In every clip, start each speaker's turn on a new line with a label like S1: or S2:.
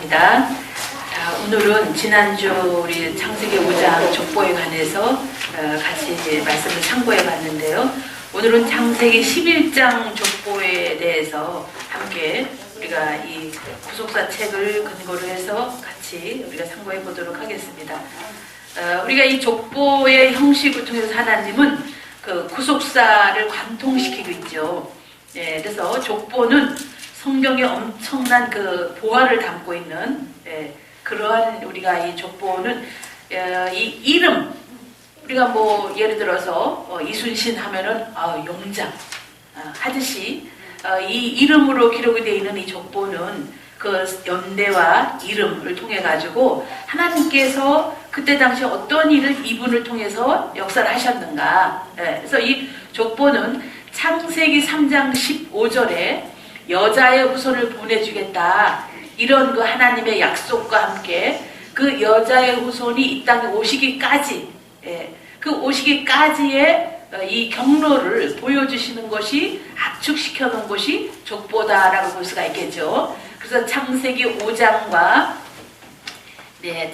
S1: 감사합니다. 자, 오늘은 지난주 우리 창세기 5장 족보에 관해서 같이 말씀을 참고해 봤는데요. 오늘은 창세기 11장 족보에 대해서 함께 우리가 이 구속사 책을 근거로 해서 같이 우리가 참고해 보도록 하겠습니다. 우리가 이 족보의 형식을 통해서 하나님은 그 구속사를 관통시키고 있죠. 네, 그래서 족보는 성경에 엄청난 그 보화를 담고 있는 그러한 우리가 이 족보는 이 이름 우리가 뭐 예를 들어서 이순신 하면은 용장 하듯이 이 이름으로 기록이 되어 있는 이 족보는 그 연대와 이름을 통해 가지고 하나님께서 그때 당시 어떤 일을 이분을 통해서 역사를 하셨는가. 그래서 이 족보는 창세기 3장 15절에 여자의 후손을 보내주겠다. 이런 그 하나님의 약속과 함께 그 여자의 후손이 이 땅에 오시기까지, 그 오시기까지의 이 경로를 보여주시는 것이 압축시켜 놓은 것이 족보다라고 볼 수가 있겠죠. 그래서 창세기 5장과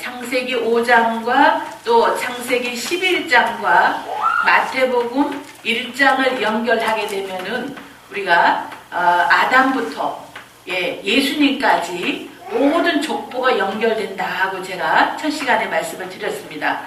S1: 창세기 5장과 또 창세기 11장과 마태복음 1장을 연결하게 되면은 우리가 아담부터 예수님까지 모든 족보가 연결된다고 제가 첫 시간에 말씀을 드렸습니다.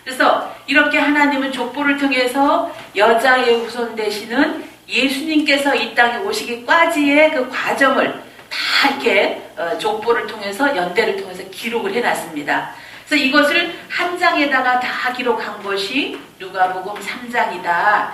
S1: 그래서 이렇게 하나님은 족보를 통해서 여자의 후손 되시는 예수님께서 이 땅에 오시기까지의 그 과정을 다 이렇게 족보를 통해서 연대를 통해서 기록을 해놨습니다. 그래서 이것을 한 장에다가 다 기록한 것이 누가복음 3장이다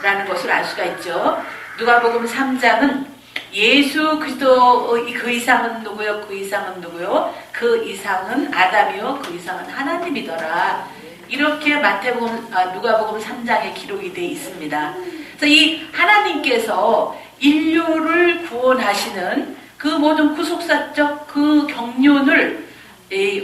S1: 라는 것을 알 수가 있죠. 누가복음 3장은 예수 그리스도 그 이상은 누구요? 그 이상은 누구요? 그 이상은 아담이요? 그 이상은 하나님이더라. 이렇게 누가복음 3장에 기록이 되어 있습니다. 그래서 이 하나님께서 인류를 구원하시는 그 모든 구속사적 그 경륜을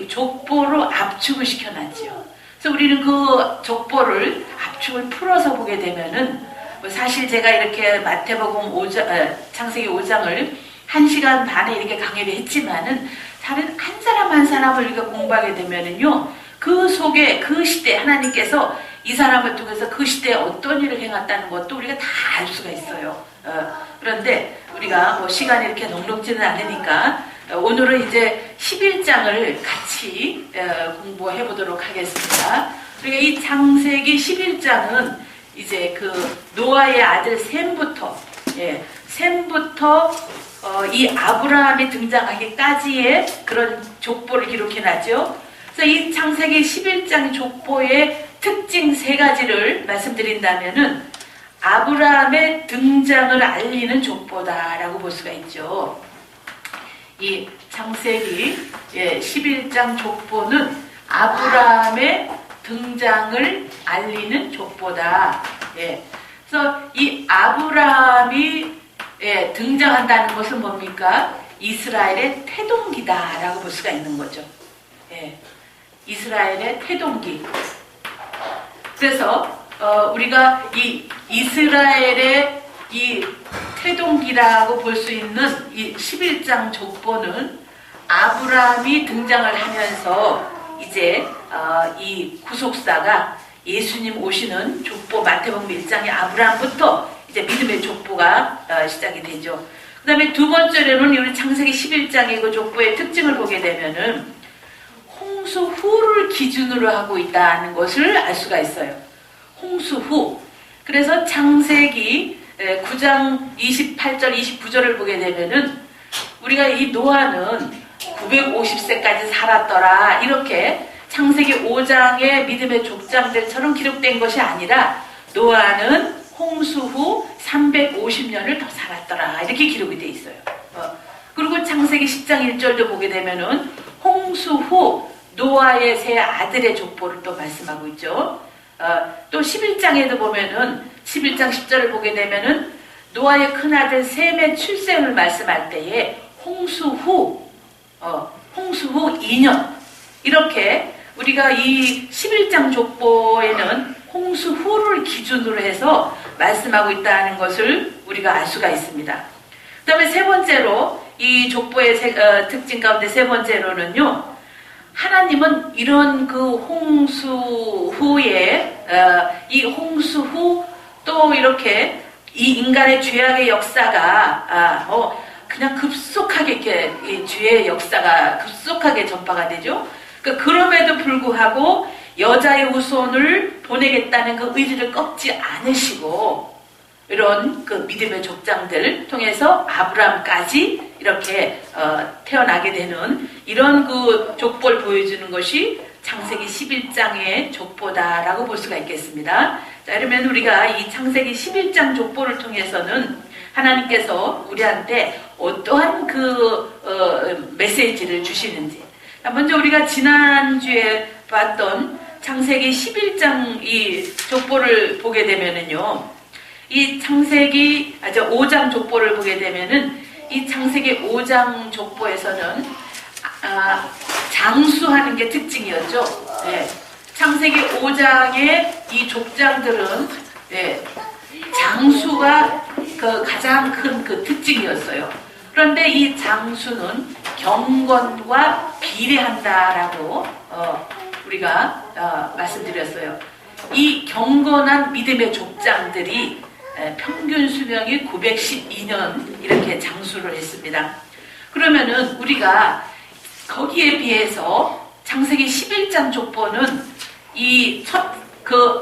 S1: 족보로 압축을 시켜놨죠. 그래서 우리는 그 족보를 압축을 풀어서 보게 되면은 사실 제가 이렇게 마태복음 5장, 창세기 5장을 1시간 반에 이렇게 강의를 했지만은 다른 한 사람 한 사람을 우리가 공부하게 되면은요, 그 속에 그 시대 하나님께서 이 사람을 통해서 그 시대에 어떤 일을 행했다는 것도 우리가 다 알 수가 있어요. 그런데 우리가 뭐 시간이 이렇게 넉넉지는 않으니까 오늘은 이제 11장을 같이 공부해 보도록 하겠습니다. 우리가 이 창세기 11장은 이제 그 노아의 아들 셈부터 이 아브라함이 등장하기까지의 그런 족보를 기록해놨죠. 그래서 이 창세기 11장 족보의 특징 3가지를 말씀드린다면은 아브라함의 등장을 알리는 족보다라고 볼 수가 있죠. 이 창세기 11장 족보는 아브라함의 등장을 알리는 족보다. 그래서 이 아브라함이 등장한다는 것은 뭡니까? 이스라엘의 태동기다라고 볼 수가 있는 거죠. 이스라엘의 태동기. 그래서 우리가 이 이스라엘의 이 태동기라고 볼 수 있는 이 11장 족보는 아브라함이 등장을 하면서 이제 이 구속사가 예수님 오시는 족보 마태복음 1장의 아브라함부터 이제 믿음의 족보가 시작이 되죠. 그 다음에 두 번째로는 우리 창세기 11장의 그 족보의 특징을 보게 되면은 홍수 후를 기준으로 하고 있다는 것을 알 수가 있어요. 홍수 후. 그래서 창세기 9장 28절 29절을 보게 되면은 우리가 이 노아는 950세까지 살았더라. 이렇게 창세기 5장의 믿음의 족장들처럼 기록된 것이 아니라 노아는 홍수 후 350년을 더 살았더라. 이렇게 기록이 되어 있어요. 그리고 창세기 10장 1절도 보게 되면은 홍수 후 노아의 세 아들의 족보를 또 말씀하고 있죠. 또 11장에도 보면은 11장 10절을 보게 되면은 노아의 큰아들 셈의 출생을 말씀할 때에 홍수 후 2년 이렇게 우리가 이 11장 족보에는 홍수 후를 기준으로 해서 말씀하고 있다는 것을 우리가 알 수가 있습니다. 다음에 세 번째로 이 족보의 특징 가운데 세 번째로는요. 하나님은 이런 그 홍수 후에 이 홍수 후 또 이렇게 이 인간의 죄악의 역사가 그냥 급속하게 이렇게 이 죄의 역사가 급속하게 전파가 되죠. 그럼에도 불구하고 여자의 후손을 보내겠다는 그 의지를 꺾지 않으시고 이런 그 믿음의 족장들을 통해서 아브라함까지 이렇게 태어나게 되는 이런 그 족보를 보여주는 것이 창세기 11장의 족보다라고 볼 수가 있겠습니다. 자, 그러면 우리가 이 창세기 11장 족보를 통해서는 하나님께서 우리한테 어떠한 그 메시지를 주시는지, 먼저 우리가 지난주에 봤던 창세기 11장 이 족보를 보게 되면은요, 이 창세기 5장 족보를 보게 되면은 이 창세기 5장 족보에서는 장수하는 게 특징이었죠. 네. 창세기 5장의 이 족장들은 장수가 그 가장 큰 그 특징이었어요. 그런데 이 장수는 경건과 비례한다라고 우리가 말씀드렸어요. 이 경건한 믿음의 족장들이 평균 수명이 912년 이렇게 장수를 했습니다. 그러면은 우리가 거기에 비해서 창세기 11장 족보는 이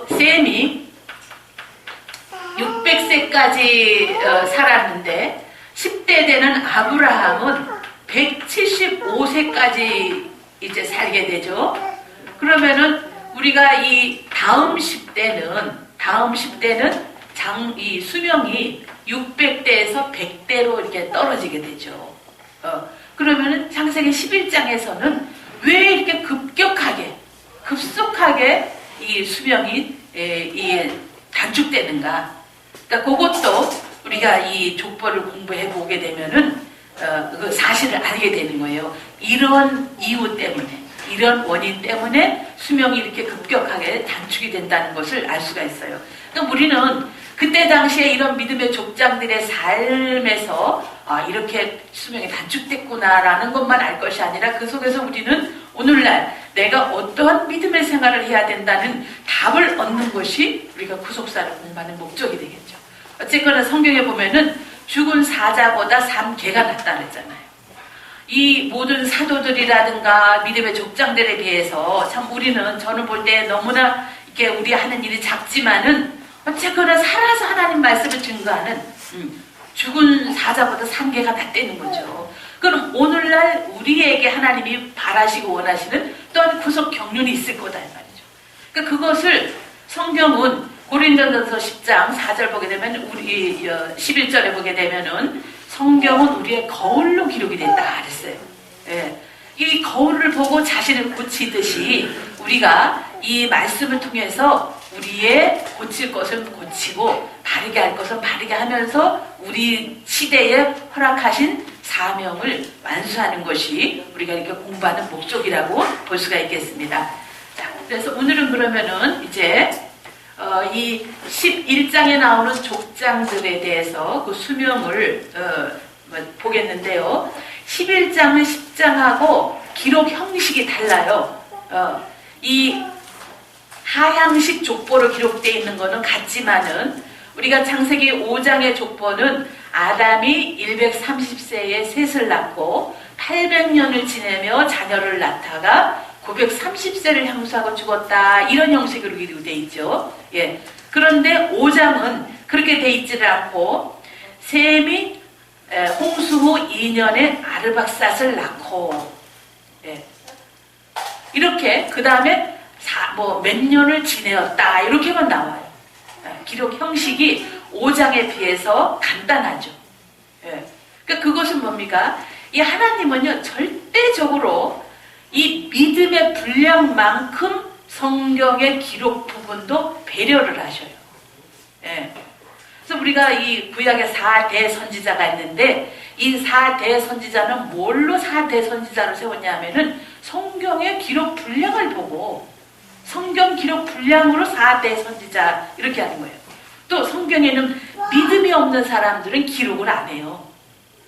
S1: 셈이 600세까지 살았는데 10대 되는 아브라함은 175세까지 이제 살게 되죠. 그러면은 우리가 이 다음 10대는 이 수명이 600대에서 100대로 이렇게 떨어지게 되죠. 그러면은 창세기 11장에서는 왜 이렇게 급속하게 이 수명이 단축되는가? 그러니까 그것도 우리가 이 족보를 공부해 보게 되면은 그 사실을 알게 되는 거예요. 이런 이유 때문에, 이런 원인 때문에 수명이 이렇게 급격하게 단축이 된다는 것을 알 수가 있어요. 그러니까 우리는 그때 당시에 이런 믿음의 족장들의 삶에서 이렇게 수명이 단축됐구나라는 것만 알 것이 아니라 그 속에서 우리는 오늘날 내가 어떠한 믿음의 생활을 해야 된다는 답을 얻는 것이 우리가 구속사를 공부하는 목적이 되겠죠. 어쨌거나 성경에 보면은 죽은 사자보다 산 개가 낫다 그랬잖아요. 이 모든 사도들이라든가 믿음의 족장들에 비해서 참 저는 볼 때 너무나 이렇게 우리 하는 일이 작지만은 어쨌거나 살아서 하나님 말씀을 증거하는 죽은 사자보다 산 개가 낫다는 거죠. 그럼 오늘날 우리에게 하나님이 바라시고 원하시는 또한 구속 경륜이 있을 거다 이 말이죠. 그러니까 그것을 성경은 고린도전서 10장 4절 보게 되면 우리 11절에 보게 되면은 성경은 우리의 거울로 기록이 됐다 그랬어요. 예. 이 거울을 보고 자신을 고치듯이 우리가 이 말씀을 통해서 우리의 고칠 것은 고치고 바르게 할 것은 바르게 하면서 우리 시대에 허락하신 사명을 완수하는 것이 우리가 이렇게 공부하는 목적이라고 볼 수가 있겠습니다. 자, 그래서 오늘은 그러면은 이제 이 11장에 나오는 족장들에 대해서 그 수명을 보겠는데요. 11장은 10장하고 기록 형식이 달라요. 이 하향식 족보로 기록되어 있는 것은 같지만은 우리가 창세기 5장의 족보는 아담이 130세에 셋을 낳고 800년을 지내며 자녀를 낳다가 930세를 향수하고 죽었다. 이런 형식으로 기록되어 있죠. 예. 그런데 5장은 그렇게 되어 있지를 않고 셈이 홍수 후 2년에 아르박삿을 낳고 이렇게 그 다음에 몇 년을 지내었다 이렇게만 나와요. 기록 형식이 5장에 비해서 간단하죠. 그러니까 그것은 뭡니까? 이 하나님은요 절대적으로 이 믿음의 분량만큼 성경의 기록 부분도 배려를 하셔요. 그래서 우리가 이 구약의 4대 선지자가 있는데 이 4대 선지자는 뭘로 4대 선지자를 세웠냐면은 성경의 기록 분량을 보고 성경 기록 분량으로 4대 선지자 이렇게 하는 거예요. 또 성경에는 믿음이 없는 사람들은 기록을 안 해요.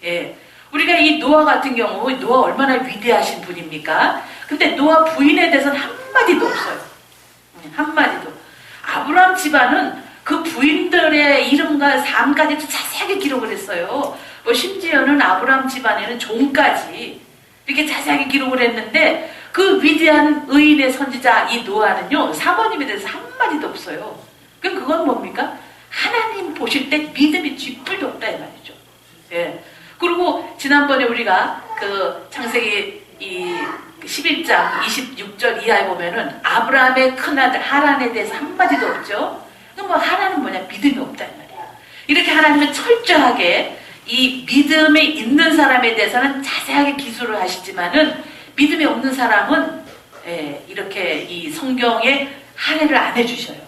S1: 예. 우리가 이 노아 같은 경우, 노아 얼마나 위대하신 분입니까? 근데 노아 부인에 대해서는 한마디도 없어요. 한마디도. 아브라함 집안은 그 부인들의 이름과 삶까지도 자세하게 기록을 했어요. 뭐 심지어는 아브라함 집안에는 종까지 이렇게 자세하게 기록을 했는데 그 위대한 의인의 선지자 이 노아는요, 사모님에 대해서 한마디도 없어요. 그럼 그건 뭡니까? 하나님 보실 때 믿음이 쥐뿔도 없다 이 말이죠. 예. 그리고 지난번에 우리가 그 창세기 이 11장 26절 이하에 보면은 아브라함의 큰아들 하란에 대해서 한마디도 없죠. 그럼 뭐 하란은 뭐냐? 믿음이 없다 이 말이에요. 이렇게 하나님은 철저하게 이 믿음이 있는 사람에 대해서는 자세하게 기술을 하시지만은 믿음이 없는 사람은 이렇게 이 성경에 할애를 안 해주셔요.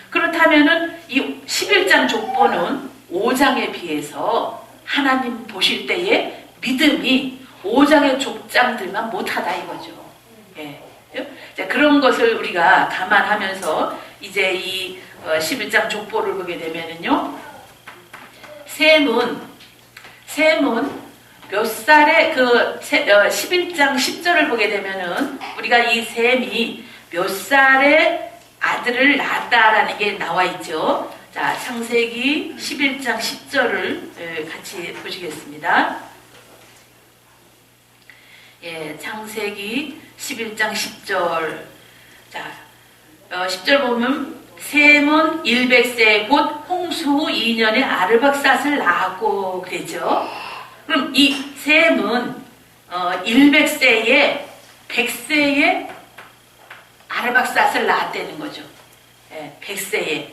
S1: 그렇다면은 이 11장 족보는 5장에 비해서 하나님 보실 때에 믿음이 5장의 족장들만 못하다 이거죠. 예. 자, 그런 것을 우리가 감안하면서 이제 이 11장 족보를 보게 되면은요, 셈은 몇 살에 11장 10절을 보게 되면은 우리가 이 셈이 몇 살에 아들을 낳았다라는 게 나와 있죠. 자, 창세기 11장 10절을 같이 보시겠습니다. 예, 창세기 11장 10절. 자, 10절 보면 셈은 100세 곧 홍수 후 2년에 아르박삿을 낳았고 그랬죠. 그럼 이 셈은 100세에 100세에 아르박삿을 낳았다는 거죠. 예, 100세에.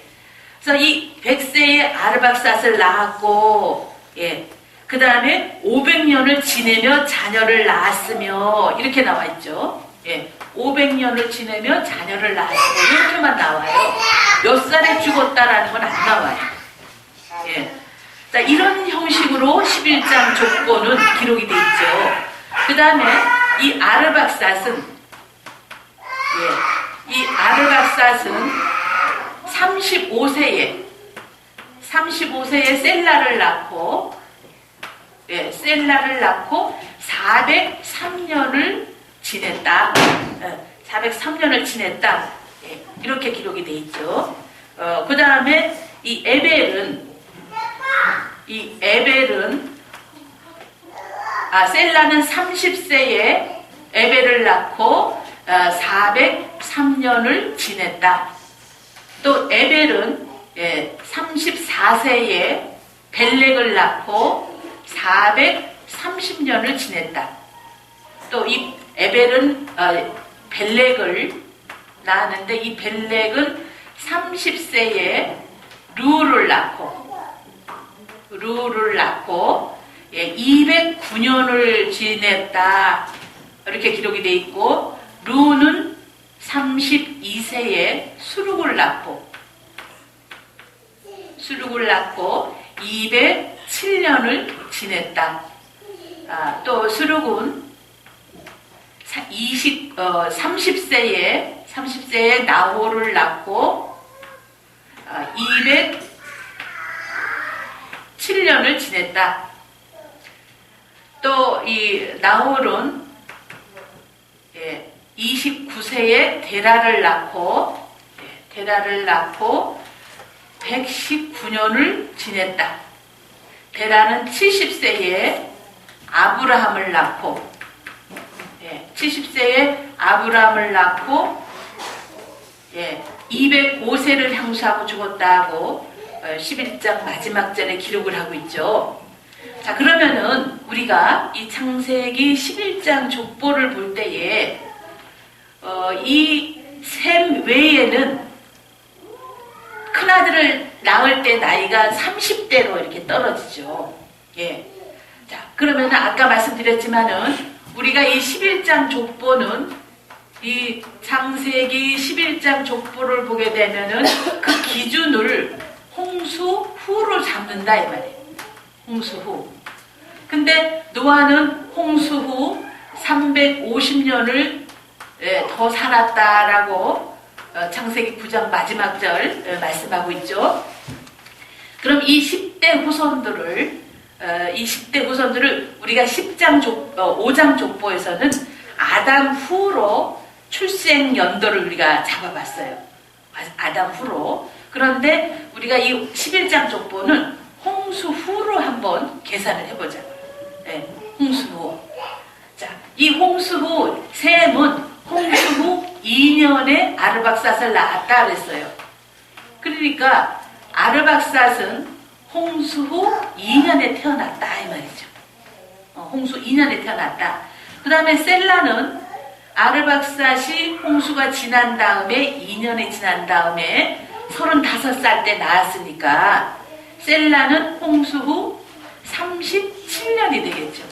S1: 그래서 이 100세에 아르박삿을 낳았고, 예, 그 다음에 500년을 지내며 자녀를 낳았으며 이렇게 나와 있죠. 예, 500년을 지내며 자녀를 낳았으며 이렇게만 나와요. 몇 살에 죽었다라는 건 안 나와요. 예. 자, 이런 형식으로 11장 족보는 기록이 돼 있죠. 그 다음에 이 아르박삿은 이 아르박삿은 35세에 셀라를 낳고, 셀라를 낳고 403년을 지냈다. 403년을 지냈다. 이렇게 기록이 돼 있죠. 그 다음에 이 셀라는 30세에 에벨을 낳고 403년을 지냈다. 또 에벨은 34세에 벨렉을 낳고 430년을 지냈다. 또 이 에벨은 벨렉을 낳았는데 이 벨렉은 30세에 루를 낳고 209년을 지냈다. 이렇게 기록이 돼 있고, 루는 32세에 수룩을 낳고 207년을 지냈다. 또 수룩은 30세에 나홀을 낳고 207년을 지냈다. 또 이 나홀은 29세에 데라를 낳고 119년을 지냈다. 데라는 70세에 아브라함을 낳고 205세를 향수하고 죽었다고 11장 마지막 절에 기록을 하고 있죠. 자, 그러면은 우리가 이 창세기 11장 족보를 볼 때에 이 셈 외에는 큰아들을 낳을 때 나이가 30대로 이렇게 떨어지죠. 예. 자, 그러면은 아까 말씀드렸지만은 우리가 이 11장 족보는 이 창세기 11장 족보를 보게 되면은 그 기준을 홍수 후로 잡는다 이 말이에요. 홍수 후. 근데 노아는 홍수 후 350년을 더 살았다라고 창세기 9장 마지막 절 말씀하고 있죠. 그럼 이 10대 후손들을 이 10대 후손들을 우리가 5장 족보에서는 아담 후로 출생 연도를 우리가 잡아봤어요. 아담 후로. 그런데 우리가 이 11장 족보는 홍수 후로 한번 계산을 해보자고요. 네, 홍수 후. 자, 이 홍수 후 셈은 홍수 후 2년에 아르박삿을 낳았다 그랬어요. 그러니까 아르박삿은 홍수 후 2년에 태어났다 이 말이죠. 홍수 2년에 태어났다. 그 다음에 셀라는 아르박삿이 홍수가 지난 다음에 2년이 지난 다음에 35살 때 낳았으니까 셀라는 홍수 후 37년이 되겠죠.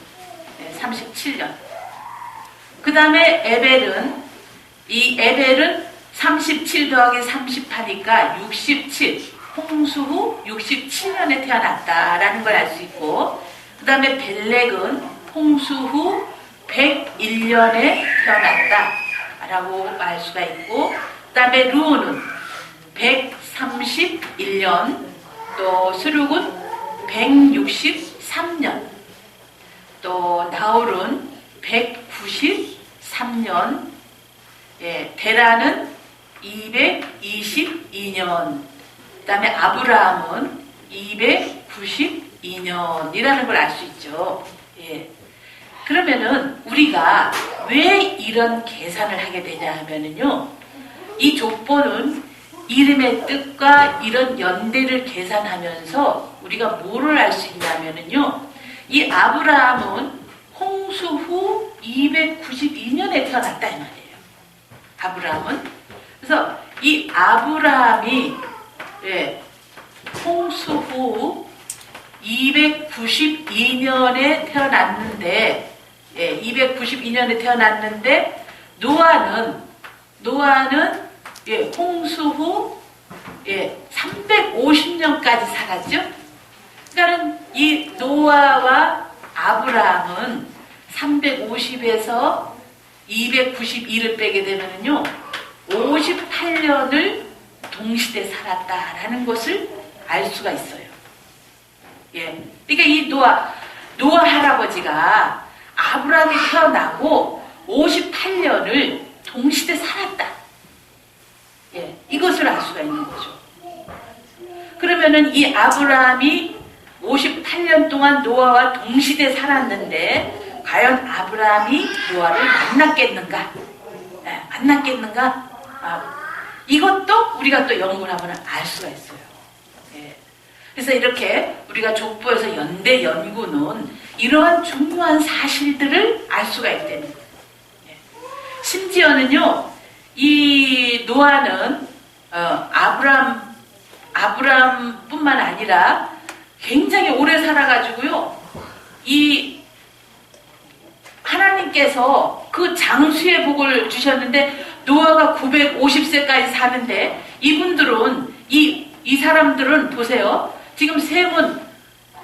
S1: 네, 37년. 그 다음에 에벨은 37 더하기 30 하니까 67. 홍수 후 67년에 태어났다라는 걸 알 수 있고, 그 다음에 벨렉은 홍수 후 101년에 태어났다라고 알 수가 있고, 그 다음에 루우는 131년, 또 스룩은 163년, 또 나홀은 193년, 예, 데라는 222년, 그 다음에 아브라함은 292년이라는 걸 알 수 있죠. 예. 그러면은 우리가 왜 이런 계산을 하게 되냐 하면은요, 이 족보는 이름의 뜻과 이런 연대를 계산하면서 우리가 뭐를 알 수 있냐면은요, 이 아브라함은 홍수 후 292년에 태어났다 이 말이에요. 아브라함은. 그래서 이 아브라함이, 예, 홍수 후 292년에 태어났는데, 예, 292년에 태어났는데, 노아는 예, 홍수 후, 예, 350년까지 살았죠? 그러니까 이 노아와 아브라함은 350에서 292를 빼게 되면요, 58년을 동시대 살았다라는 것을 알 수가 있어요. 예. 그러니까 이 노아 할아버지가 아브라함이 태어나고 58년을 동시대 살았다. 예. 이것을 알 수가 있는 거죠. 그러면은 이 아브라함이 58년 동안 노아와 동시대 살았는데, 과연 아브라함이 노아를 만났겠는가? 예, 만났겠는가? 이것도 우리가 또 연구를 하면 알 수가 있어요. 예. 그래서 이렇게 우리가 족보에서 연대 연구는 이러한 중요한 사실들을 알 수가 있다는 거예요. 예. 심지어는요, 이 노아는 아브라함뿐만 아니라 굉장히 오래 살아가지고요, 이 하나님께서 그 장수의 복을 주셨는데, 노아가 950세까지 사는데, 이분들은, 이 사람들은 보세요. 지금 셈은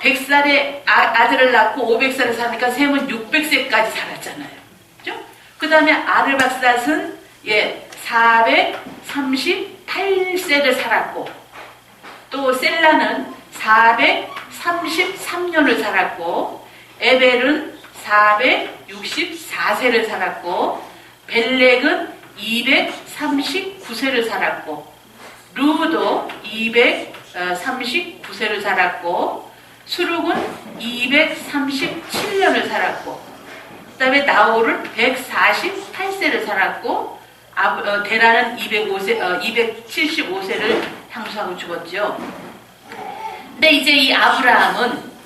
S1: 100살에 아들을 낳고 500살에 사니까 셈은 600세까지 살았잖아요. 그죠? 그 다음에 아르박삿은, 예, 438세를 살았고, 또 셀라는 433년을 살았고, 에벨은 464세를 살았고, 벨렉은 239세를 살았고, 루도 239세를 살았고, 수룩은 237년을 살았고, 그 다음에 나홀은 148세를 살았고, 데라는 275세를 향수하고 죽었죠. 근데 이제 이 아브라함은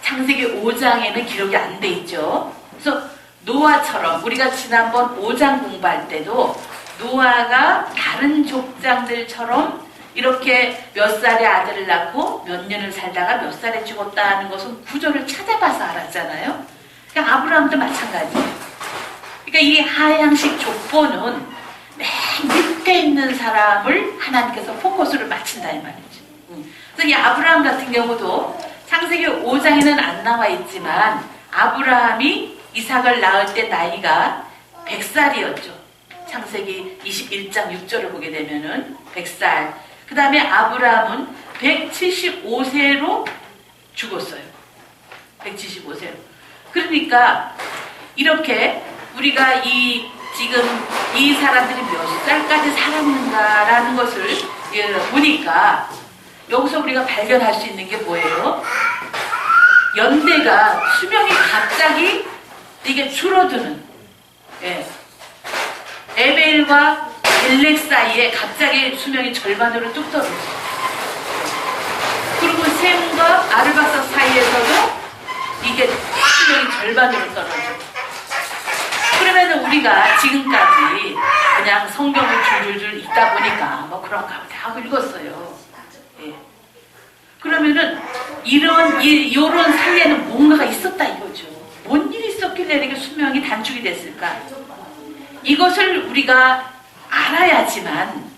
S1: 창세기 5장에는 기록이 안 돼 있죠. 그래서 노아처럼 우리가 지난번 5장 공부할 때도 노아가 다른 족장들처럼 이렇게 몇 살에 아들을 낳고 몇 년을 살다가 몇 살에 죽었다는 것은 구조를 찾아봐서 알았잖아요. 그러니까 아브라함도 마찬가지예요. 그러니까 이 하향식 족보는 맨 밑에 있는 사람을 하나님께서 포커스를 맞춘다 이 말이죠. 그래서 이 아브라함 같은 경우도 창세기 5장에는 안 나와 있지만, 아브라함이 이삭을 낳을 때 나이가 100살이었죠. 창세기 21장 6절을 보게 되면은 100살. 그 다음에 아브라함은 175세로 죽었어요. 175세로. 그러니까 이렇게 우리가 지금 이 사람들이 몇 살까지 살았는가라는 것을 보니까 여기서 우리가 발견할 수 있는 게 뭐예요? 연대가 수명이 갑자기 이게 줄어드는, 에벨과 벨렉 사이에 갑자기 수명이 절반으로 뚝 떨어져요. 그리고 셈과 아르박사 사이에서도 이게 수명이 절반으로 떨어져요. 그러면 우리가 지금까지 그냥 성경을 줄줄줄 읽다 보니까 뭐 그런가 보다 하고 읽었어요. 그러면은 이런 사이에는 뭔가가 있었다 이거죠. 뭔 일이 있었길래 이렇게 수명이 단축이 됐을까? 이것을 우리가 알아야지만,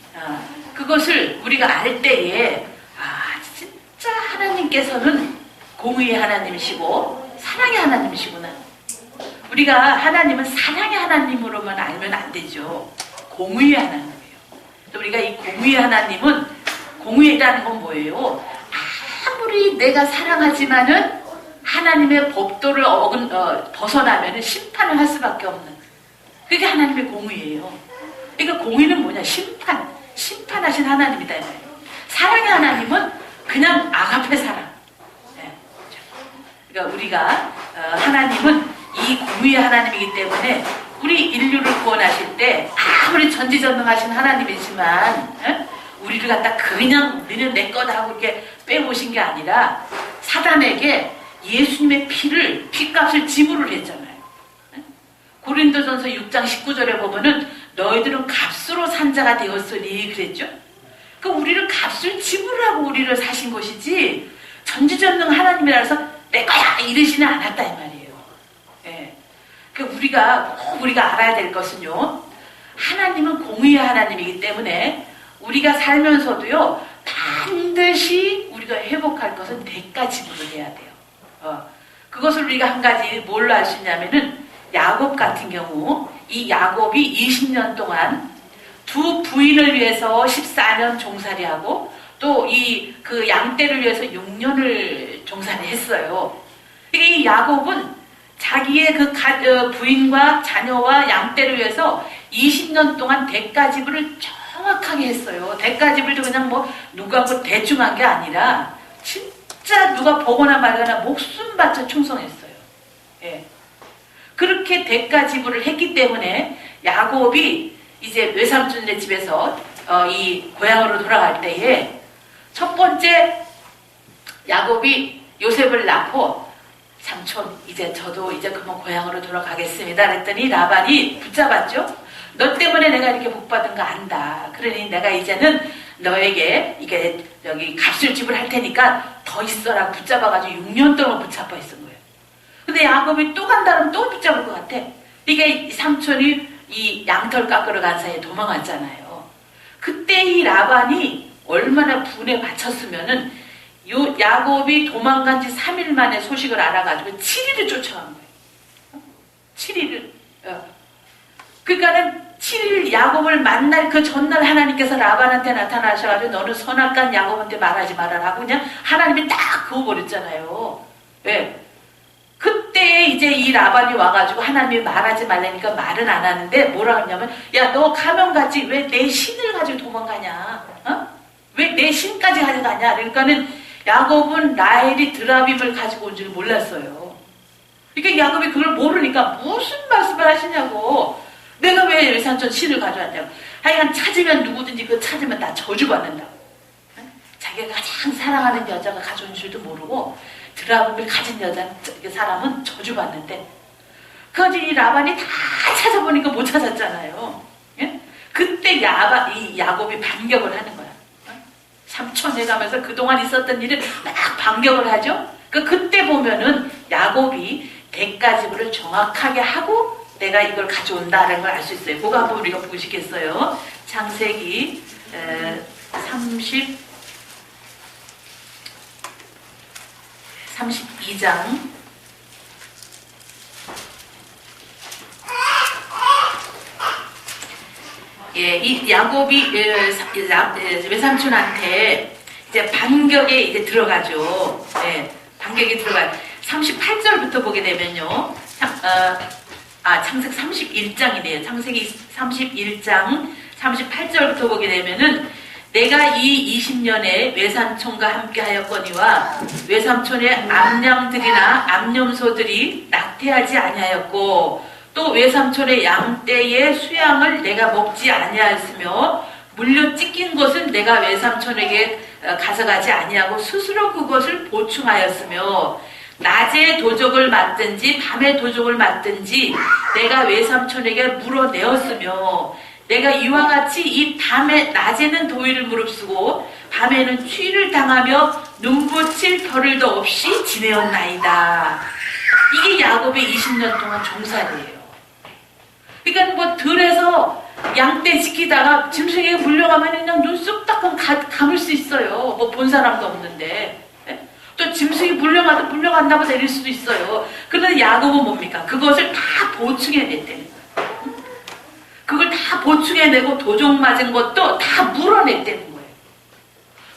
S1: 그것을 우리가 알 때에, 진짜 하나님께서는 공의의 하나님이시고 사랑의 하나님이시구나. 우리가 하나님은 사랑의 하나님으로만 알면 안 되죠. 공의의 하나님이에요. 또 우리가 이 공의의 하나님은, 공의라는 건 뭐예요? 아무리 내가 사랑하지만은 하나님의 법도를 벗어나면 심판을 할 수밖에 없는, 그게 하나님의 공의예요. 그러니까 공의는 뭐냐? 심판하신 하나님이다. 사랑의 하나님은 그냥 아가페 사랑. 그러니까 우리가 하나님은 이 공의의 하나님이기 때문에 우리 인류를 구원하실 때 아무리 전지전능하신 하나님이지만 우리를 갖다 그냥 너는 내 거다 하고 이렇게 빼보신 게 아니라 사단에게 예수님의 피값을 지불을 했잖아요. 고린도전서 6장 19절에 보면은 너희들은 값으로 산 자가 되었으니 그랬죠. 그 우리를 값을 지불하고 우리를 사신 것이지 전지전능 하나님이라서 내 거야 이러지는 않았다 이 말이에요. 우리가 알아야 될 것은요, 하나님은 공의의 하나님이기 때문에 우리가 살면서도요 반드시 우리가 회복할 것은 대가 지불을 해야 돼요. 그것을 우리가 한 가지 뭘로 알 수 있냐면은 야곱 같은 경우, 이 야곱이 20년 동안 두 부인을 위해서 14년 종살이하고 또 그 양떼를 위해서 6년을 종살이 했어요. 이 야곱은 자기의 그 부인과 자녀와 양떼를 위해서 20년 동안 대가 지불을 정확하게 했어요. 대가 지불도 그냥 누가 대충 한 게 아니라 진짜 누가 보거나 말거나 목숨 바쳐 충성했어요. 그렇게 대가 지불을 했기 때문에 야곱이 이제 외삼촌네 집에서 이 고향으로 돌아갈 때에 첫 번째 야곱이 요셉을 낳고 삼촌 저도 이제 그만 고향으로 돌아가겠습니다 그랬더니 라반이 붙잡았죠. 너 때문에 내가 이렇게 복받은 거 안다. 그러니 내가 이제는 너에게 이게 여기 값을 지불할 테니까 더 있어라 붙잡아가지고 6년 동안 붙잡아 있은 거예요. 근데 야곱이 또 간다면 또 붙잡을 것 같아. 이게 삼촌이 이 양털 깎으러 간 사이에 도망갔잖아요. 그때 이 라반이 얼마나 분에 바쳤으면은 야곱이 도망간 지 3일 만에 소식을 알아가지고 7일을 쫓아간 거예요. 7일을. 그러니까는 7일 야곱을 만날 그 전날 하나님께서 라반한테 나타나셔가지고 너는 선악간 야곱한테 말하지 말아라 하고 그냥 하나님이 딱 그어버렸잖아요. 왜? 그때 이제 이 라반이 와가지고 하나님이 말하지 말라니까 말은 안 하는데 뭐라 하냐면 야 너 가면 가지 왜 내 신을 가지고 도망가냐? 왜 내 신까지 가져가냐? 그러니까는 야곱은 라헬이 드라빔을 가지고 온 줄 몰랐어요. 그러니까 야곱이 그걸 모르니까 무슨 말씀을 하시냐고. 내가 왜 외삼촌 신을 가져왔냐고. 하여간 찾으면 누구든지 그 찾으면 다 저주받는다고. 자기가 가장 사랑하는 여자가 가져온 줄도 모르고 드라빔을 가진 사람은 저주받는데 그까지 라반이 다 찾아보니까 못 찾았잖아요. 그때 이 야곱이 반격을 하는 거야. 삼촌에 가면서 그동안 있었던 일을 막 반격을 하죠. 그때 보면은 야곱이 대가 지불을 정확하게 하고 내가 이걸 가져온다는 걸 알 수 있어요. 그거 한번 우리가 보시겠어요? 창세기 32장 이 야곱이 외삼촌한테 이제 반격에 이제 들어가죠. 반격에 들어가요. 38절부터 보게 되면요. 창세기 31장이네요. 창세기 31장 38절부터 보게 되면은 내가 이 20년에 외삼촌과 함께 하였거니와 외삼촌의 암양들이나 암염소들이 낙태하지 아니하였고 또 외삼촌의 양떼의 수양을 내가 먹지 아니하였으며 물려 찢긴 것은 내가 외삼촌에게 가져가지 아니하고 스스로 그것을 보충하였으며 낮에 도적을 맞든지 밤에 도적을 맞든지 내가 외삼촌에게 물어내었으며 내가 이와 같이 이 밤에 낮에는 도의를 무릅쓰고 밤에는 추위를 당하며 눈붙일 겨를도 없이 지내었나이다. 이게 야곱의 20년 동안 종살이에요. 그러니까 뭐 들에서 양떼 지키다가 짐승에게 물려가면 그냥 눈 쑥 딱 감을 수 있어요. 뭐 본 사람도 없는데. 또 짐승이 물려간다고 내릴 수도 있어요. 그런데 야곱은 뭡니까? 그것을 다 보충해냈대는 거예요. 그걸 다 보충해내고 도적 맞은 것도 다 물어냈다는 거예요.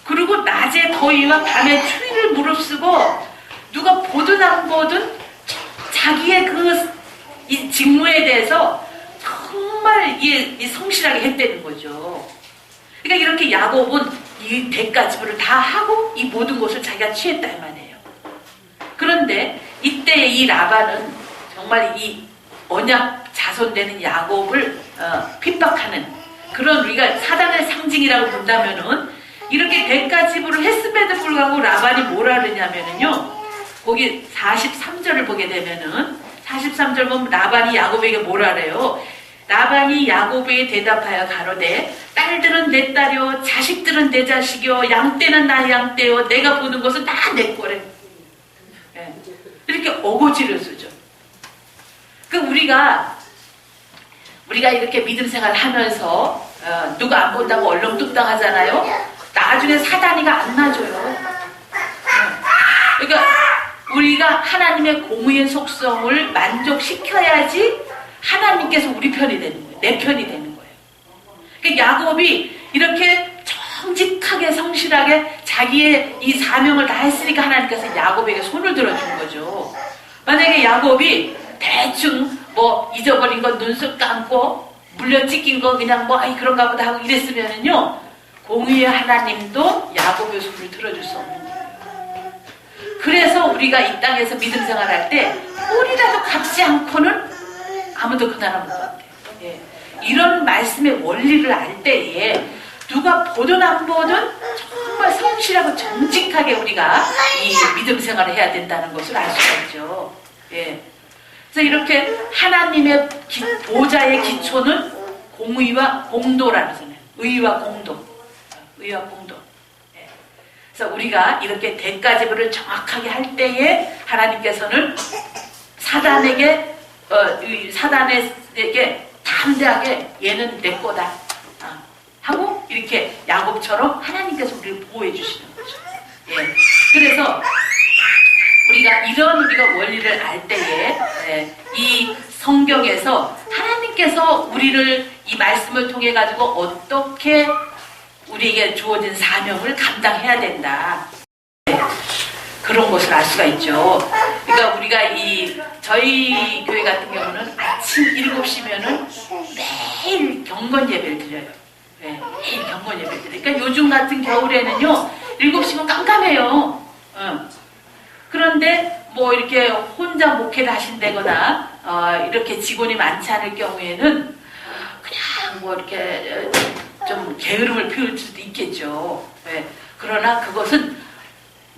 S1: 그리고 낮에 더위와 밤에 추위를 무릅쓰고 누가 보든 안 보든 자기의 이 직무에 대해서 정말 이 성실하게 했다는 거죠. 그러니까 이렇게 야곱은 이 대가지불을 다 하고 이 모든 것을 자기가 취했다 이 말이에요. 그런데 이때 이 라반은 정말 이 언약 자손되는 야곱을 핍박하는 그런 우리가 사단의 상징이라고 본다면은 이렇게 대가지불을 했음에도 불구하고 라반이 뭐라 그러냐면은요. 거기 43절을 보게 되면은 43절 보면 라반이 야곱에게 뭐라 그래요? 라반이 야곱에게 대답하여 가로되 딸들은 내 딸이요 자식들은 내 자식이요 양떼는 나의 양떼요 내가 보는 것은 다 내 거래. 네. 이렇게 어거지를 쓰죠. 그 우리가 이렇게 믿음 생활을 하면서 누가 안 본다고 얼렁뚱땅 하잖아요. 나중에 사단이가 안 놔줘요. 그러니까 우리가 하나님의 공의의 속성을 만족시켜야지 하나님께서 우리 편이 되는 거예요. 내 편이 되는 거예요. 그러니까 야곱이 이렇게 정직하게 성실하게 자기의 이 사명을 다 했으니까 하나님께서 야곱에게 손을 들어준 거죠. 만약에 야곱이 대충 뭐 잊어버린 거 눈썹 감고 물려 찢긴 거 그냥 뭐 그런가 보다 하고 이랬으면은요 공의의 하나님도 야곱의 손을 들어줄 수 없는 거예요. 그래서 우리가 이 땅에서 믿음 생활할 때 꼴이라도 갚지 않고는 아무도 그 나라 못 같아요. 예. 이런 말씀의 원리를 알 때에 누가 보든 안 보든 정말 성실하고 정직하게 우리가 이 믿음 생활을 해야 된다는 것을 알 수가 있죠. 예. 그래서 이렇게 하나님의 보좌의 기초는 공의와 공도라는 거잖아요. 의와 공도. 의와 공도. 예. 그래서 우리가 이렇게 대가지불을 정확하게 할 때에 하나님께서는 사단에게 담대하게 얘는 내 거다 하고 이렇게 야곱처럼 하나님께서 우리를 보호해 주시는 거죠. 예. 그래서 우리가 원리를 알 때에 이 성경에서 하나님께서 우리를 이 말씀을 통해 가지고 어떻게 우리에게 주어진 사명을 감당해야 된다. 그런 것을 알 수가 있죠. 그러니까 우리가 저희 교회 같은 경우는 아침 7시면은 매일 경건 예배를 드려요. 네, 매일 경건 예배를 드려요. 그러니까 요즘 같은 겨울에는요, 7시면 깜깜해요. 그런데 뭐 이렇게 혼자 목회를 하신다거나, 이렇게 직원이 많지 않을 경우에는 그냥 뭐 이렇게 좀 게으름을 피울 수도 있겠죠. 네, 그러나 그것은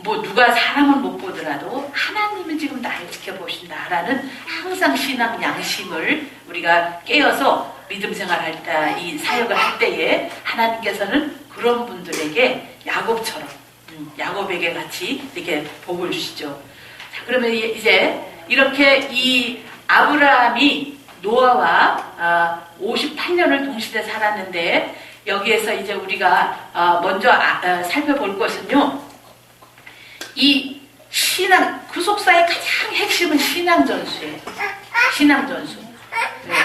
S1: 뭐 누가 사람을 못 보더라도 하나님은 지금 나를 지켜보신다라는 항상 신앙 양심을 우리가 깨어서 믿음 생활할 때, 이 사역을 할 때에 하나님께서는 그런 분들에게 야곱처럼 야곱에게 같이 이렇게 복을 주시죠. 자, 그러면 이제 이렇게 이 아브라함이 노아와 58년을 동시대 살았는데 여기에서 이제 우리가 먼저 살펴볼 것은요. 이 신앙, 구속사의 가장 핵심은 신앙전수예요. 신앙전수. 네.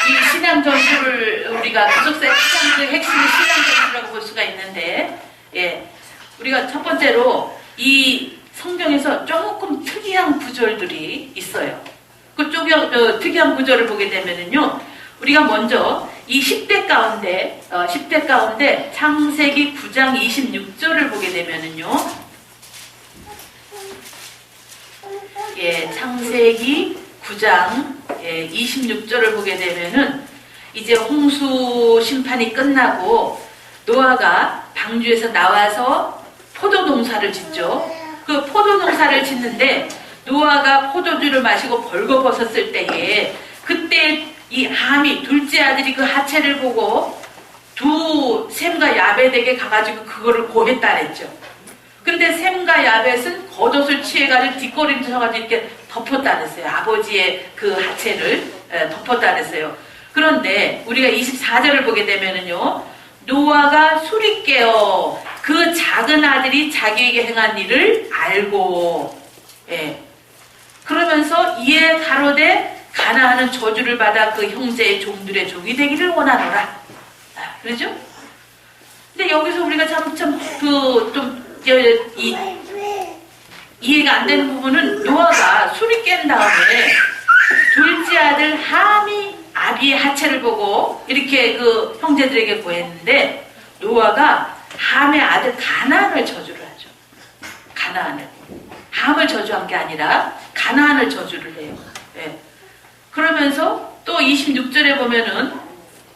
S1: 이 신앙전수를 우리가 구속사의 가장 핵심은 신앙전수라고 볼 수가 있는데, 예. 우리가 첫 번째로 이 성경에서 조금 특이한 구절들이 있어요. 그 특이한 구절을 보게 되면은요, 우리가 먼저 이 10대 가운데 창세기 9장 26절을 보게 되면은요, 예, 창세기 9장 26절을 보게 되면은 이제 홍수 심판이 끝나고 노아가 방주에서 나와서 포도 농사를 짓죠. 그 포도 농사를 짓는데 노아가 포도주를 마시고 벌거벗었을 때에 그때 이 함이 둘째 아들이 그 하체를 보고 셈과 야벳에게 가가지고 그거를 고했다 그랬죠. 그런데 셈과 야벳은 겉옷을 취해가지고 뒷걸음질 쳐가지고 이렇게 덮었다 그랬어요. 아버지의 그 하체를 덮었다 그랬어요. 그런데 우리가 24절을 보게 되면은요, 노아가 술이 깨어 그 작은 아들이 자기에게 행한 일을 알고, 예. 그러면서 이에 가로되 가나안은 저주를 받아 그 형제의 종들의 종이 되기를 원하노라. 그러죠? 근데 여기서 우리가 이해가 안 되는 부분은 노아가 술이 깬 다음에 둘째 아들 함이 아비의 하체를 보고 이렇게 그 형제들에게 고했는데 노아가 함의 아들 가나안을 저주를 하죠. 가나안을. 함을 저주한 게 아니라 가나안을 저주를 해요. 네. 그러면서 또 26절에 보면은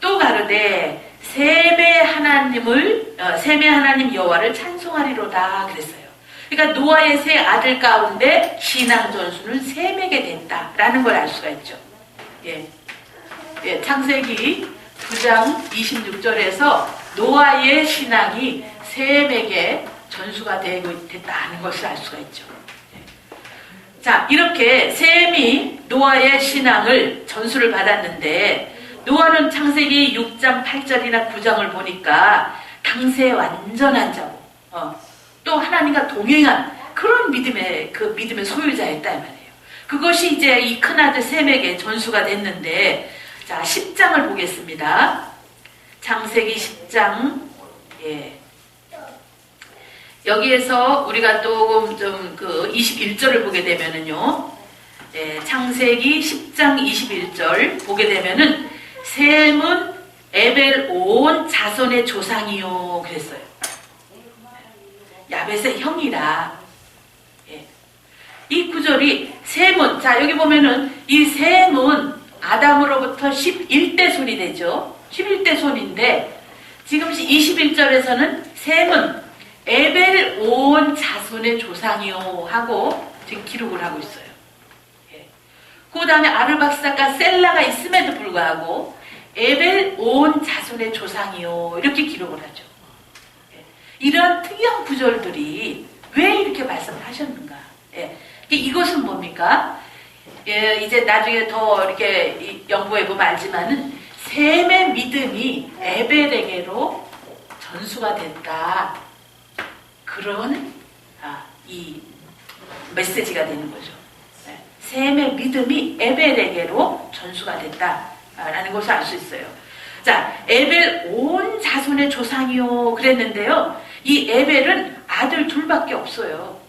S1: 또 가로되 셈의 하나님 여호와를 찬송하리로다 그랬어요. 그러니까 노아의 세 아들 가운데 신앙 전수는 셈에게 됐다라는 걸 알 수가 있죠. 예. 예, 창세기 9장 26절에서 노아의 신앙이 셈에게 전수가 됐다는 것을 알 수가 있죠. 자, 이렇게 셈이 노아의 신앙을 전수를 받았는데 노아는 창세기 6장 8절이나 9장을 보니까 당시에 완전한 자고 또 하나님과 동행한 그런 믿음의 소유자였다 이 말이에요. 그것이 이제 이 큰아들 셈에게 전수가 됐는데, 자, 10장을 보겠습니다. 창세기 10장. 예. 여기에서 우리가 또 좀 그 21절을 보게 되면은요, 예, 창세기 10장 21절 보게 되면은 셈은 에벨 온 자손의 조상이요 그랬어요. 야벳의 형이라. 예. 이 구절이 셈은, 자 여기 보면은 이 셈은 아담으로부터 11대 손이 되죠. 11대 손인데 지금 21절에서는 셈은 에벨 온 자손의 조상이요 하고 지금 기록을 하고 있어요. 예. 그 다음에 아르박사가 셀라가 있음에도 불구하고 에벨 온 자손의 조상이요 이렇게 기록을 하죠. 예. 이런 특이한 구절들이 왜 이렇게 말씀을 하셨는가? 예. 이것은 뭡니까? 예, 이제 나중에 더 이렇게 연구해보면 알지만은 셈의 믿음이 에벨에게로 전수가 됐다. 그런 이 메시지가 되는 거죠. 네. 셈의 믿음이 에벨에게로 전수가 됐다라는 것을 알 수 있어요. 자, 에벨 온 자손의 조상이요 그랬는데요. 이 에벨은 아들 둘밖에 없어요.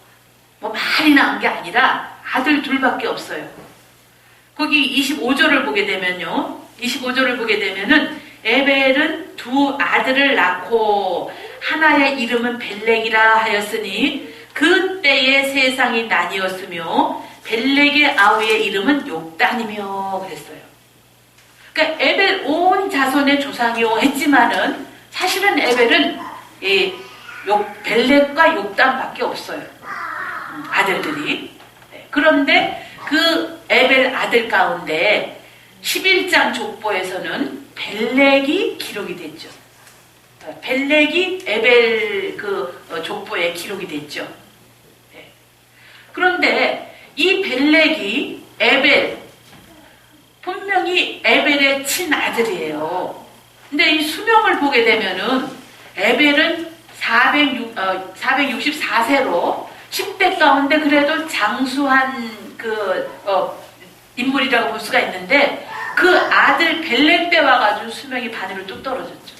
S1: 뭐 많이 낳은 게 아니라 아들 둘밖에 없어요. 거기 25절을 보게 되면요. 25절을 보게 되면은 에벨은 두 아들을 낳고 하나의 이름은 벨렉이라 하였으니 그때의 세상이 나뉘었으며 벨렉의 아우의 이름은 욕단이며 그랬어요. 그러니까 에벨 온 자손의 조상이요 했지만은 사실은 에벨은 벨렉과 욕단밖에 없어요. 아들들이. 그런데 그 에벨 아들 가운데 11장 족보에서는 벨렉이 기록이 됐죠. 벨렉이 에벨 족보에 기록이 됐죠. 그런데 이 벨렉이 분명히 에벨의 친아들이에요. 근데 이 수명을 보게 되면은 에벨은 464세로 10대 가운데 그래도 장수한 인물이라고 볼 수가 있는데 그 아들 벨렉 때 와가지고 수명이 반으로 뚝 떨어졌죠.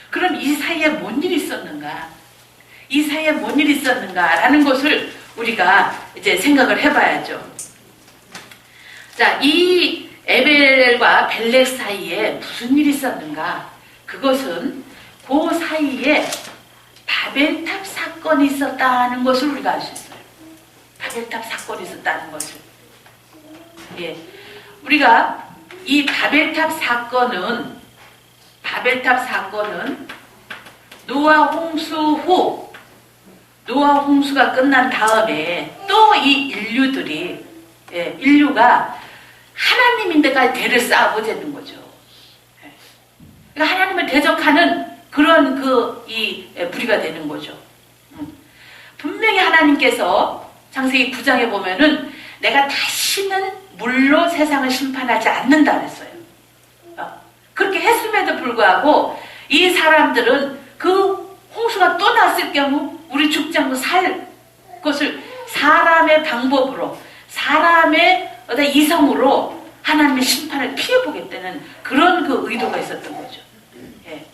S1: 그럼 이 사이에 뭔 일이 있었는가? 이 사이에 뭔 일이 있었는가라는 것을 우리가 이제 생각을 해봐야죠. 자, 이 에벨과 벨렉 사이에 무슨 일이 있었는가? 그것은 그 사이에 바벨탑 사건이 있었다는 것을 우리가 알 수 있어요. 바벨탑 사건이 있었다는 것을. 예. 우리가 이 바벨탑 사건은 노아 홍수 후, 노아 홍수가 끝난 다음에 또 이 인류가 하나님인데까지 대를 쌓고 되는 거죠. 그러니까 하나님을 대적하는 그런 무리가 되는 거죠. 분명히 하나님께서 창세기 9장에 보면은 내가 다시는 물로 세상을 심판하지 않는다 그랬어요. 그렇게 했음에도 불구하고 이 사람들은 그 홍수가 또 났을 경우 우리 죽지 않고 살 것을 사람의 방법으로, 사람의 어떤 이성으로 하나님의 심판을 피해보겠다는 그런 그 의도가 있었던 거죠. 예.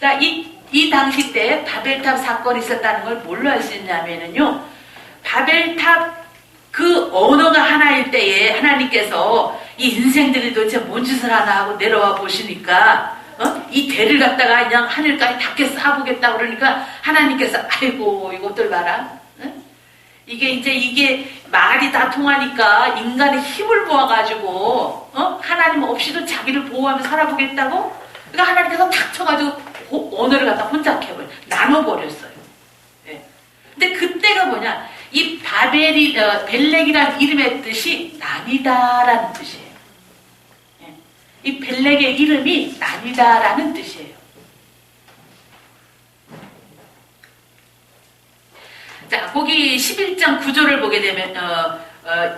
S1: 자, 이 당시 때 바벨탑 사건이 있었다는 걸 뭘로 알 수 있냐면요. 바벨탑 그 언어가 하나일 때에 하나님께서 이 인생들이 도대체 뭔 짓을 하나 하고 내려와 보시니까 이 대를 갖다가 그냥 하늘까지 닿게 쌓아보겠다 그러니까 하나님께서 아이고 이것들 봐라. 이게 말이 다 통하니까 인간의 힘을 모아가지고 하나님 없이도 자기를 보호하며 살아보겠다고. 그러니까 하나님께서 탁 쳐가지고 언어를 갖다 혼자 캐버려 나눠버렸어요. 예. 근데 그때가 뭐냐? 이 벨렉이라는 이름의 뜻이 나뉘다라는 뜻이에요. 예. 이 벨렉의 이름이 나뉘다라는 뜻이에요. 자, 거기 11장 9절을 보게 되면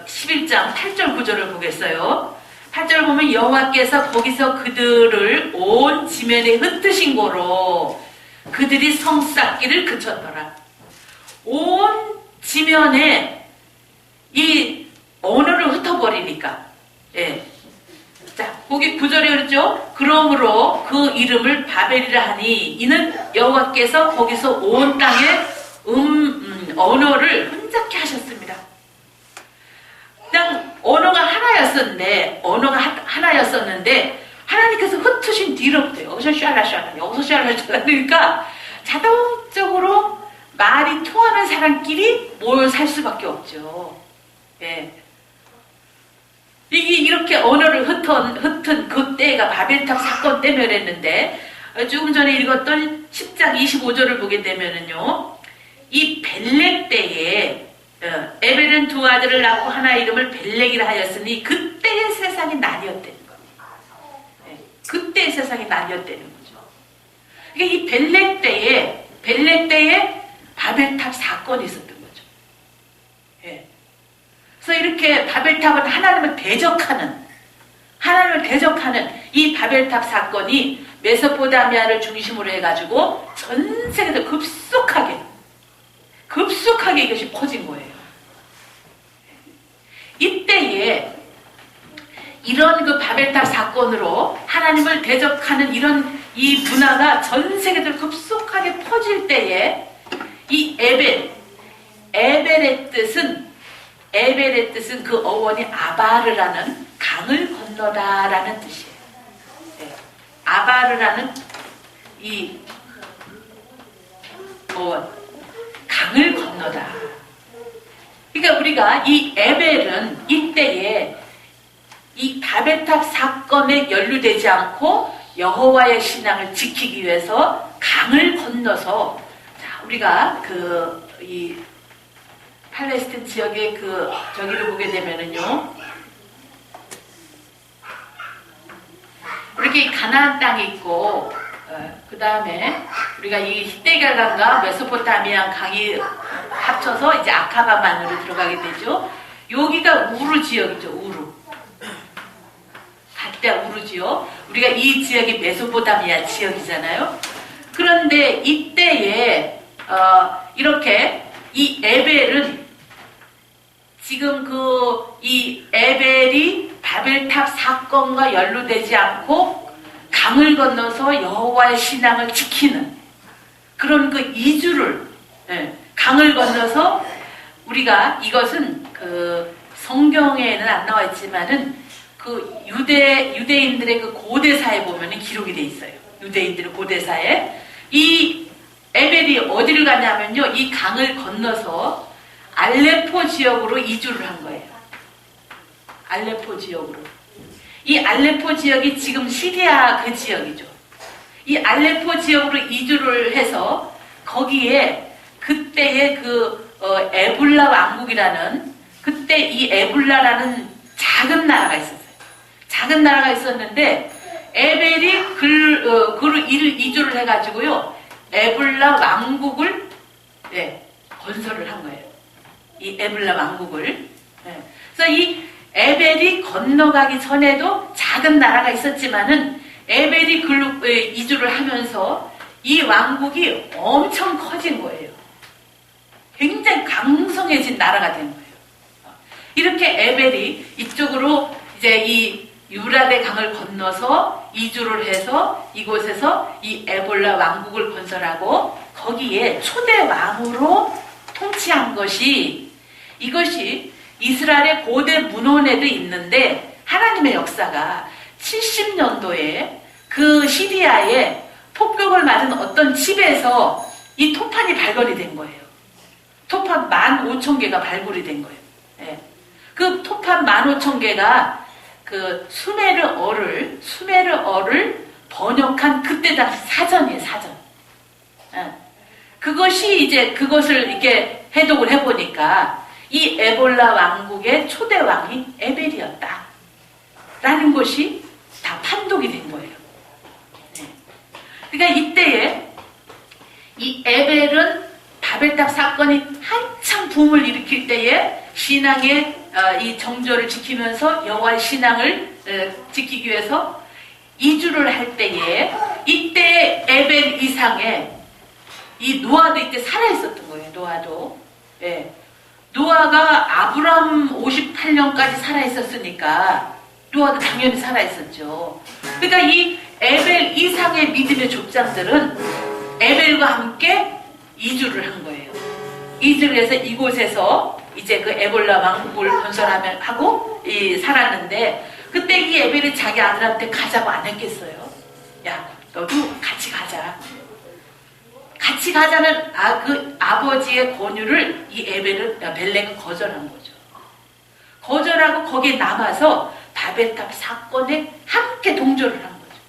S1: 11장 8절 9절을 보겠어요. 8절 보면 여호와께서 거기서 그들을 온 지면에 흩으신 고로 그들이 성 쌓기를 그쳤더라. 온 지면에 이 언어를 흩어버리니까. 예. 자, 거기 9절에 그랬죠? 그러므로 그 이름을 바벨이라 하니 이는 여호와께서 거기서 온 땅에 언어를 혼잡게 하셨습니다. 그냥 언어가 하나였었는데 하나님께서 흩으신 뒤로부터 여기서 샤라샤라 여기서 샤라샤라 그러니까 자동적으로 말이 통하는 사람끼리 모여 살 수밖에 없죠. 예. 이렇게 언어를 흩은 그 때가 바벨탑 사건 때문이었는데 조금 전에 읽었던 10장 25절을 보게 되면은요. 이 벨렉 때에 에벨은 두 아들을 낳고 하나 이름을 벨렉이라 하였으니 그때의 세상이 나뉘었다는 겁니다. 네, 그때의 세상이 나뉘었다는 거죠. 그러니까 이 벨렉 때에 바벨탑 사건이 있었던 거죠. 네. 그래서 이렇게 바벨탑은 하나님을 대적하는 이 바벨탑 사건이 메소포타미아를 중심으로 해가지고 전 세계에서 급속하게 이것이 퍼진 거예요. 이때에 이런 그 바벨탑 사건으로 하나님을 대적하는 이 문화가 전 세계적으로 급속하게 퍼질 때에 이 에벨의 뜻은 그 어원이 아바르라는 강을 건너다라는 뜻이에요. 네. 아바르라는 이 어원. 강을 건너다. 그러니까 우리가 이 에벨은 이때에 이 바벨탑 사건에 연루되지 않고 여호와의 신앙을 지키기 위해서 강을 건너서 자, 우리가 이 팔레스틴 지역의 저기를 보게 되면은요. 이렇게 가나안 땅이 있고 그 다음에 우리가 이 히데갈강과 메소포타미아 강이 합쳐서 이제 아카바만으로 들어가게 되죠. 여기가 우루 지역이죠. 우루. 갈대 우루 지역. 우리가 이 지역이 메소포타미아 지역이잖아요. 그런데 이때에 이렇게 이 에벨은 지금 이 에벨이 바벨탑 사건과 연루되지 않고 강을 건너서 여호와의 신앙을 지키는 그런 이주를 예, 강을 건너서 우리가 이것은 그 성경에는 안 나와 있지만은 그 유대인들의 그 고대사에 보면은 기록이 돼 있어요. 유대인들의 고대사에 이 에벨이 어디를 가냐면요, 이 강을 건너서 알레포 지역으로 이주를 한 거예요. 알레포 지역으로. 이 알레포 지역이 지금 시리아 그 지역이죠. 이 알레포 지역으로 이주를 해서 거기에 그때의 그 에불라 왕국이라는, 그때 이 에불라라는 작은 나라가 있었어요. 작은 나라가 있었는데 에벨이 그로 이주를 해가지고요, 에불라 왕국을 건설을 한 거예요. 이 에불라 왕국을. 그래서 이 에벨이 건너가기 전에도 작은 나라가 있었지만은 에벨이 글로 이주를 하면서 이 왕국이 엄청 커진 거예요. 굉장히 강성해진 나라가 된 거예요. 이렇게 에벨이 이쪽으로 이제 이 유라데 강을 건너서 이주를 해서 이곳에서 이 에볼라 왕국을 건설하고 거기에 초대 왕으로 통치한 것이, 이것이 이스라엘의 고대 문헌에도 있는데 하나님의 역사가 70년도에 그 시리아에 폭격을 맞은 어떤 집에서 이 토판이 발견이 된 거예요. 토판 15,000개가 발굴이 된 거예요. 예. 그 토판 15,000개가 그 수메르어를 번역한 그때 당시 사전이에요, 사전. 예. 그것이 이제 그것을 이렇게 해독을 해보니까 이 에볼라 왕국의 초대 왕이 에벨이었다 라는 것이 다 판독이 된 거예요. 네. 그러니까 이때에 이 에벨은 바벨탑 사건이 한창 붐을 일으킬 때에 신앙의 이 정조를 지키면서 여호와의 신앙을 지키기 위해서 이주를 할 때에 이때 에벨 이상의 이 노아도 이때 살아있었던 거예요. 노아도. 예. 노아가 아브람 58년까지 살아있었으니까 노아도 당연히 살아있었죠. 그러니까 이 에벨 이상의 믿음의 족장들은 에벨과 함께 이주를 한 거예요. 이주를 해서 이곳에서 이제 그 에볼라 왕국을 건설하고 살았는데, 그때 이 에벨이 자기 아들한테 가자고 안 했겠어요? 야, 너도 같이 가자. 같이 가자는 그 아버지의 권유를 이 벨렉은 거절한 거죠. 거절하고 거기에 남아서 바벨탑 사건에 함께 동조를 한 거죠.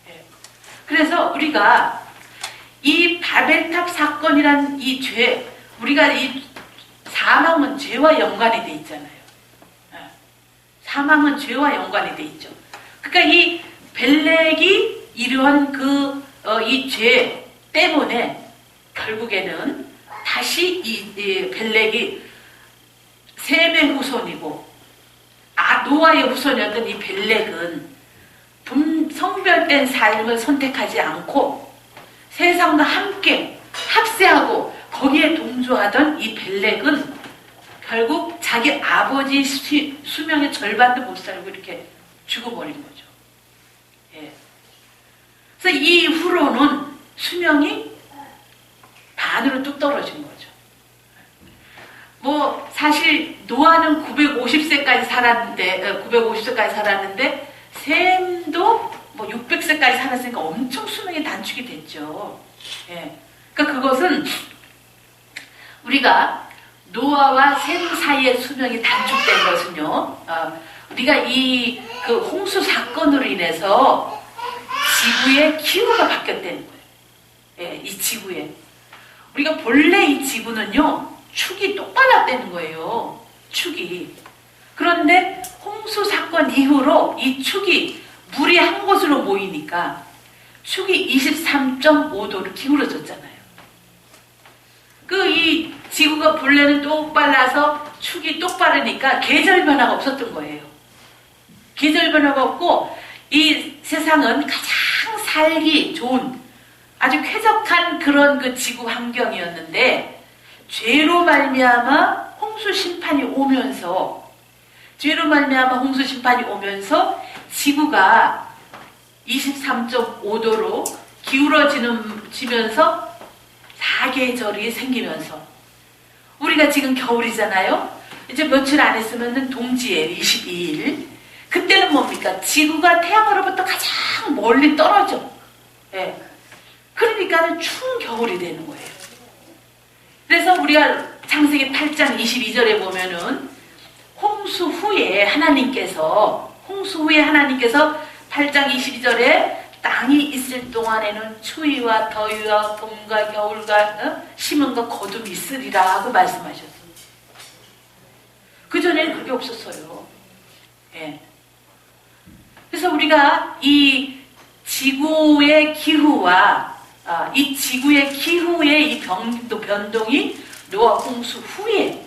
S1: 예. 그래서 우리가 이 바벨탑 사건이란 이 죄, 우리가 이 사망은 죄와 연관이 돼 있잖아요. 예. 사망은 죄와 연관이 돼 있죠. 그러니까 이 벨렉이 이러한 이 죄 때문에 결국에는 다시 이 벨렉이 셈의 후손이고 노아의 후손이었던 이 벨렉은 성별된 삶을 선택하지 않고 세상과 함께 합세하고 거기에 동조하던 이 벨렉은 결국 자기 아버지 수명의 절반도 못 살고 이렇게 죽어버린 거죠. 예. 그래서 이 이후로는 수명이 반으로 뚝 떨어진 거죠. 뭐 사실 노아는 950세까지 살았는데 셈도 뭐 600세까지 살았으니까 엄청 수명이 단축이 됐죠. 예. 그러니까 그것은 우리가 노아와 셈 사이의 수명이 단축된 것은요, 우리가 그 홍수 사건으로 인해서 지구의 기후가 바뀌었다는 거예요. 예, 이 지구에. 우리가 본래 이 지구는요, 축이 똑바랐다는 거예요. 축이. 그런데 홍수 사건 이후로 이 축이 물이 한 곳으로 모이니까 축이 23.5도로 기울어졌잖아요. 이 지구가 본래는 똑발라서 축이 똑바르니까 계절 변화가 없었던 거예요. 계절 변화가 없고 이 세상은 가장 살기 좋은 아주 쾌적한 그런 그 지구 환경이었는데, 죄로 말미암아 홍수 심판이 오면서 지구가 23.5도로 기울어지면서 사계절이 생기면서 우리가 지금 겨울이잖아요. 이제 며칠 안 했으면 동지에 22일. 그때는 뭡니까? 지구가 태양으로부터 가장 멀리 떨어져. 예. 그러니까 추운 겨울이 되는 거예요. 그래서 우리가 창세기 8장 22절에 보면은 홍수 후에 하나님께서 8장 22절에 땅이 있을 동안에는 추위와 더위와 봄과 겨울과 심음과 거둠이 있으리라 하고 말씀하셨어요. 그전에는 그게 없었어요. 예. 그래서 우리가 이 지구의 기후와 이 지구의 기후의 이 변동이 노아 홍수 후에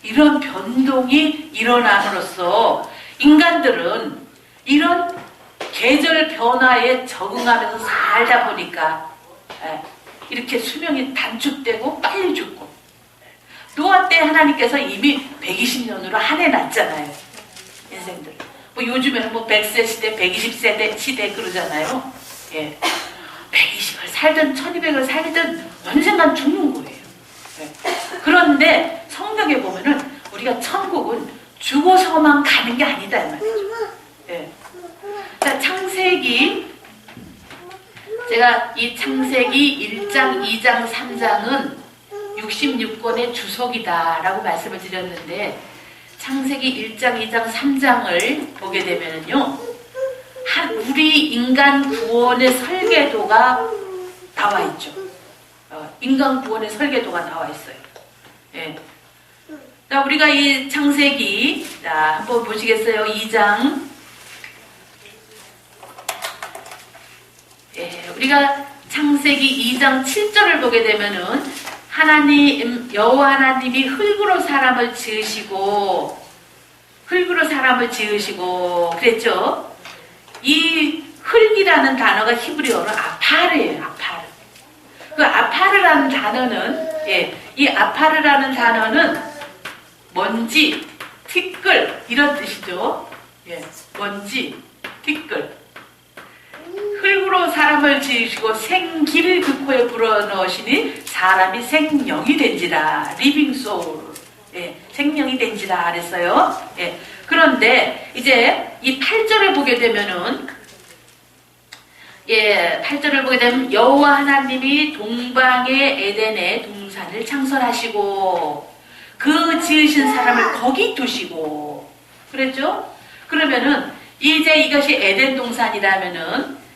S1: 이런 변동이 일어남으로써 인간들은 이런 계절 변화에 적응하면서 살다 보니까 이렇게 수명이 단축되고 빨리 죽고, 노아 때 하나님께서 이미 120년으로 한 해 났잖아요. 인생들. 뭐 요즘에는 뭐 100세 시대, 120세 시대 그러잖아요. 예. 120을 살든 1200을 살든 언젠간 죽는 거예요. 예. 그런데 성경에 보면은 우리가 천국은 죽어서만 가는 게 아니다 이 말이죠. 예. 자, 창세기, 제가 이 창세기 1장, 2장, 3장은 66권의 주석이다라고 말씀을 드렸는데, 창세기 1장, 2장, 3장을 보게 되면은요, 우리 인간 구원의 설계도가 나와 있죠. 인간 구원의 설계도가 나와 있어요. 예. 자, 우리가 이 창세기, 자, 한번 보시겠어요? 2장. 예, 우리가 창세기 2장 7절을 보게 되면은 여호와 하나님이 흙으로 사람을 지으시고 그랬죠. 이 흙이라는 단어가 히브리어로 아파르예요. 아파르. 그 아파르라는 단어는, 이 아파르라는 단어는 먼지, 티끌 이런 뜻이죠. 예, 먼지, 티끌. 흙으로 사람을 지으시고 생기를 그 코에 불어넣으시니 사람이 생명이 된지라. 리빙 소울. 예, 생명이 된지라 그랬어요. 예. 그런데 이제 이 8절에 보게 되면은, 8절을 보게 되면 여호와 하나님이 동방의 에덴에 동산을 창설하시고 그 지으신 사람을 거기 두시고 그랬죠? 그러면은 이제 이것이 에덴 동산이라면은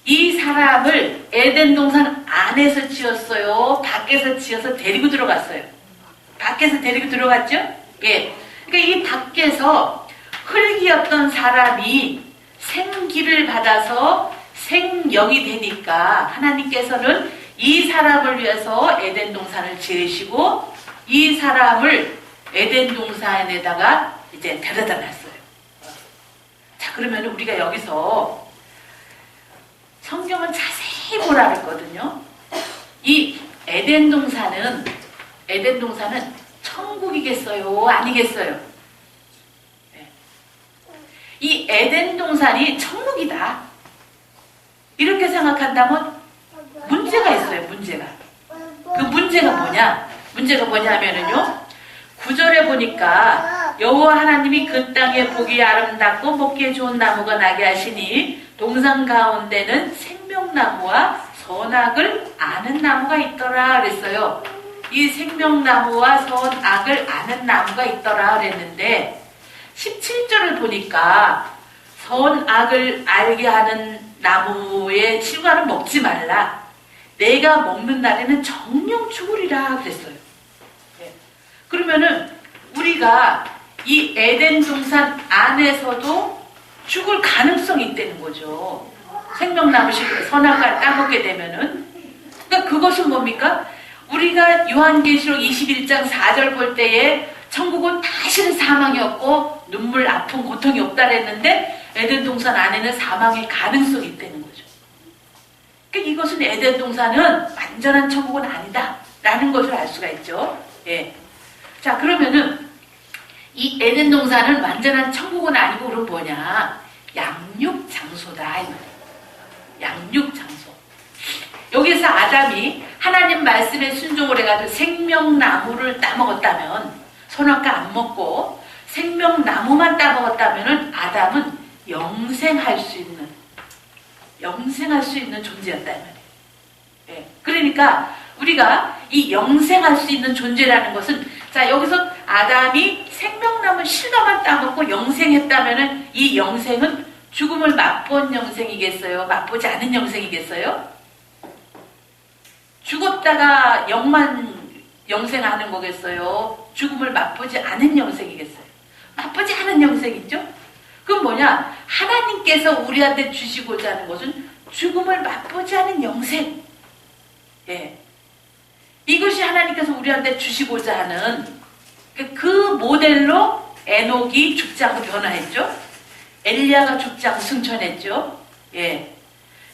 S1: 이 사람을 에덴 동산 안에서 지었어요? 밖에서 지어서 데리고 들어갔어요? 밖에서 데리고 들어갔죠? 예. 그러니까 이 밖에서 흙이었던 사람이 생기를 받아서 생명이 되니까 하나님께서는 이 사람을 위해서 에덴 동산을 지으시고 이 사람을 에덴 동산에다가 이제 데려다 놨어요. 자, 그러면 우리가 여기서 성경은 자세히 보라 그랬거든요. 이 에덴 동산은 천국이겠어요? 아니겠어요? 이 에덴 동산이 천국이다. 이렇게 생각한다면 문제가 있어요. 문제가. 그 문제가 뭐냐? 문제가 뭐냐면은요. 9절에 보니까 여호와 하나님이 그 땅에 보기 아름답고 먹기에 좋은 나무가 나게 하시니 동산 가운데는 생명나무와 선악을 아는 나무가 있더라 그랬어요. 이 생명나무와 선악을 아는 나무가 있더라 그랬는데 17절을 보니까 선악을 알게 하는 나무의 실과는 먹지 말라. 내가 먹는 날에는 정령 죽으리라 그랬어요. 네. 그러면은 우리가 이 에덴 동산 안에서도 죽을 가능성이 있다는 거죠. 생명나무 선악을 따먹게 되면은. 그러니까 그것은 뭡니까? 우리가 요한계시록 21장 4절 볼 때에 천국은 다시는 사망이 없고 눈물, 아픔, 고통이 없다 그랬는데 에덴 동산 안에는 사망의 가능성이 있다는 거죠. 그러니까 이것은 에덴 동산은 완전한 천국은 아니다 라는 것을 알 수가 있죠. 예. 자, 그러면은 이 에덴 동산은 완전한 천국은 아니고 그럼 뭐냐? 양육 장소다 이 말이에요. 양육 장소. 여기서 아담이 하나님 말씀에 순종을 해가지고 생명나무를 따먹었다면, 선악과 안 먹고 생명나무만 따먹었다면 아담은 영생할 수 있는 존재였다 이 말이에요. 예. 그러니까 우리가 이 영생할 수 있는 존재라는 것은, 자, 여기서 아담이 생명나무 실과만 따먹고 영생했다면 이 영생은 죽음을 맛본 영생이겠어요? 맛보지 않은 영생이겠어요? 죽었다가 영만 영생하는 거겠어요? 죽음을 맛보지 않은 영생이겠어요? 맛보지 않은 영생이죠? 그건 뭐냐? 하나님께서 우리한테 주시고자 하는 것은 죽음을 맛보지 않은 영생. 예. 이것이 하나님께서 우리한테 주시고자 하는 그 모델로 에녹이 죽지 않고 변화했죠. 엘리야가 죽지 않고 승천했죠. 예.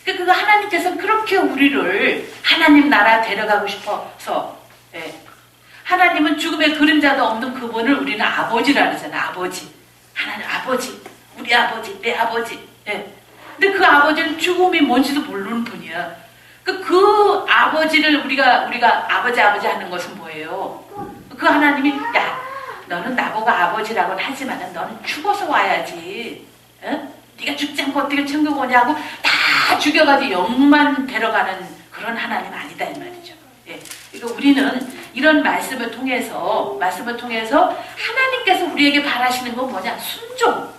S1: 그거 하나님께서 그렇게 우리를 하나님 나라 데려가고 싶어서, 예. 하나님은 죽음의 그림자도 없는 그분을 우리는 아버지라 그러잖아요. 아버지. 하나님 아버지. 우리 아버지, 내 아버지. 예. 근데 그 아버지는 죽음이 뭔지도 모르는 분이야. 그 아버지를 우리가 아버지 하는 것은 뭐예요? 그 하나님이, 야, 너는 나보고 아버지라고는 하지만 너는 죽어서 와야지. 어? 네가 죽지 않고 어떻게 천국 오냐고 다 죽여가지고 영만 데려가는 그런 하나님 아니다 이 말이죠. 예. 그러니까 우리는 이런 말씀을 통해서 하나님께서 우리에게 바라시는 건 뭐냐? 순종.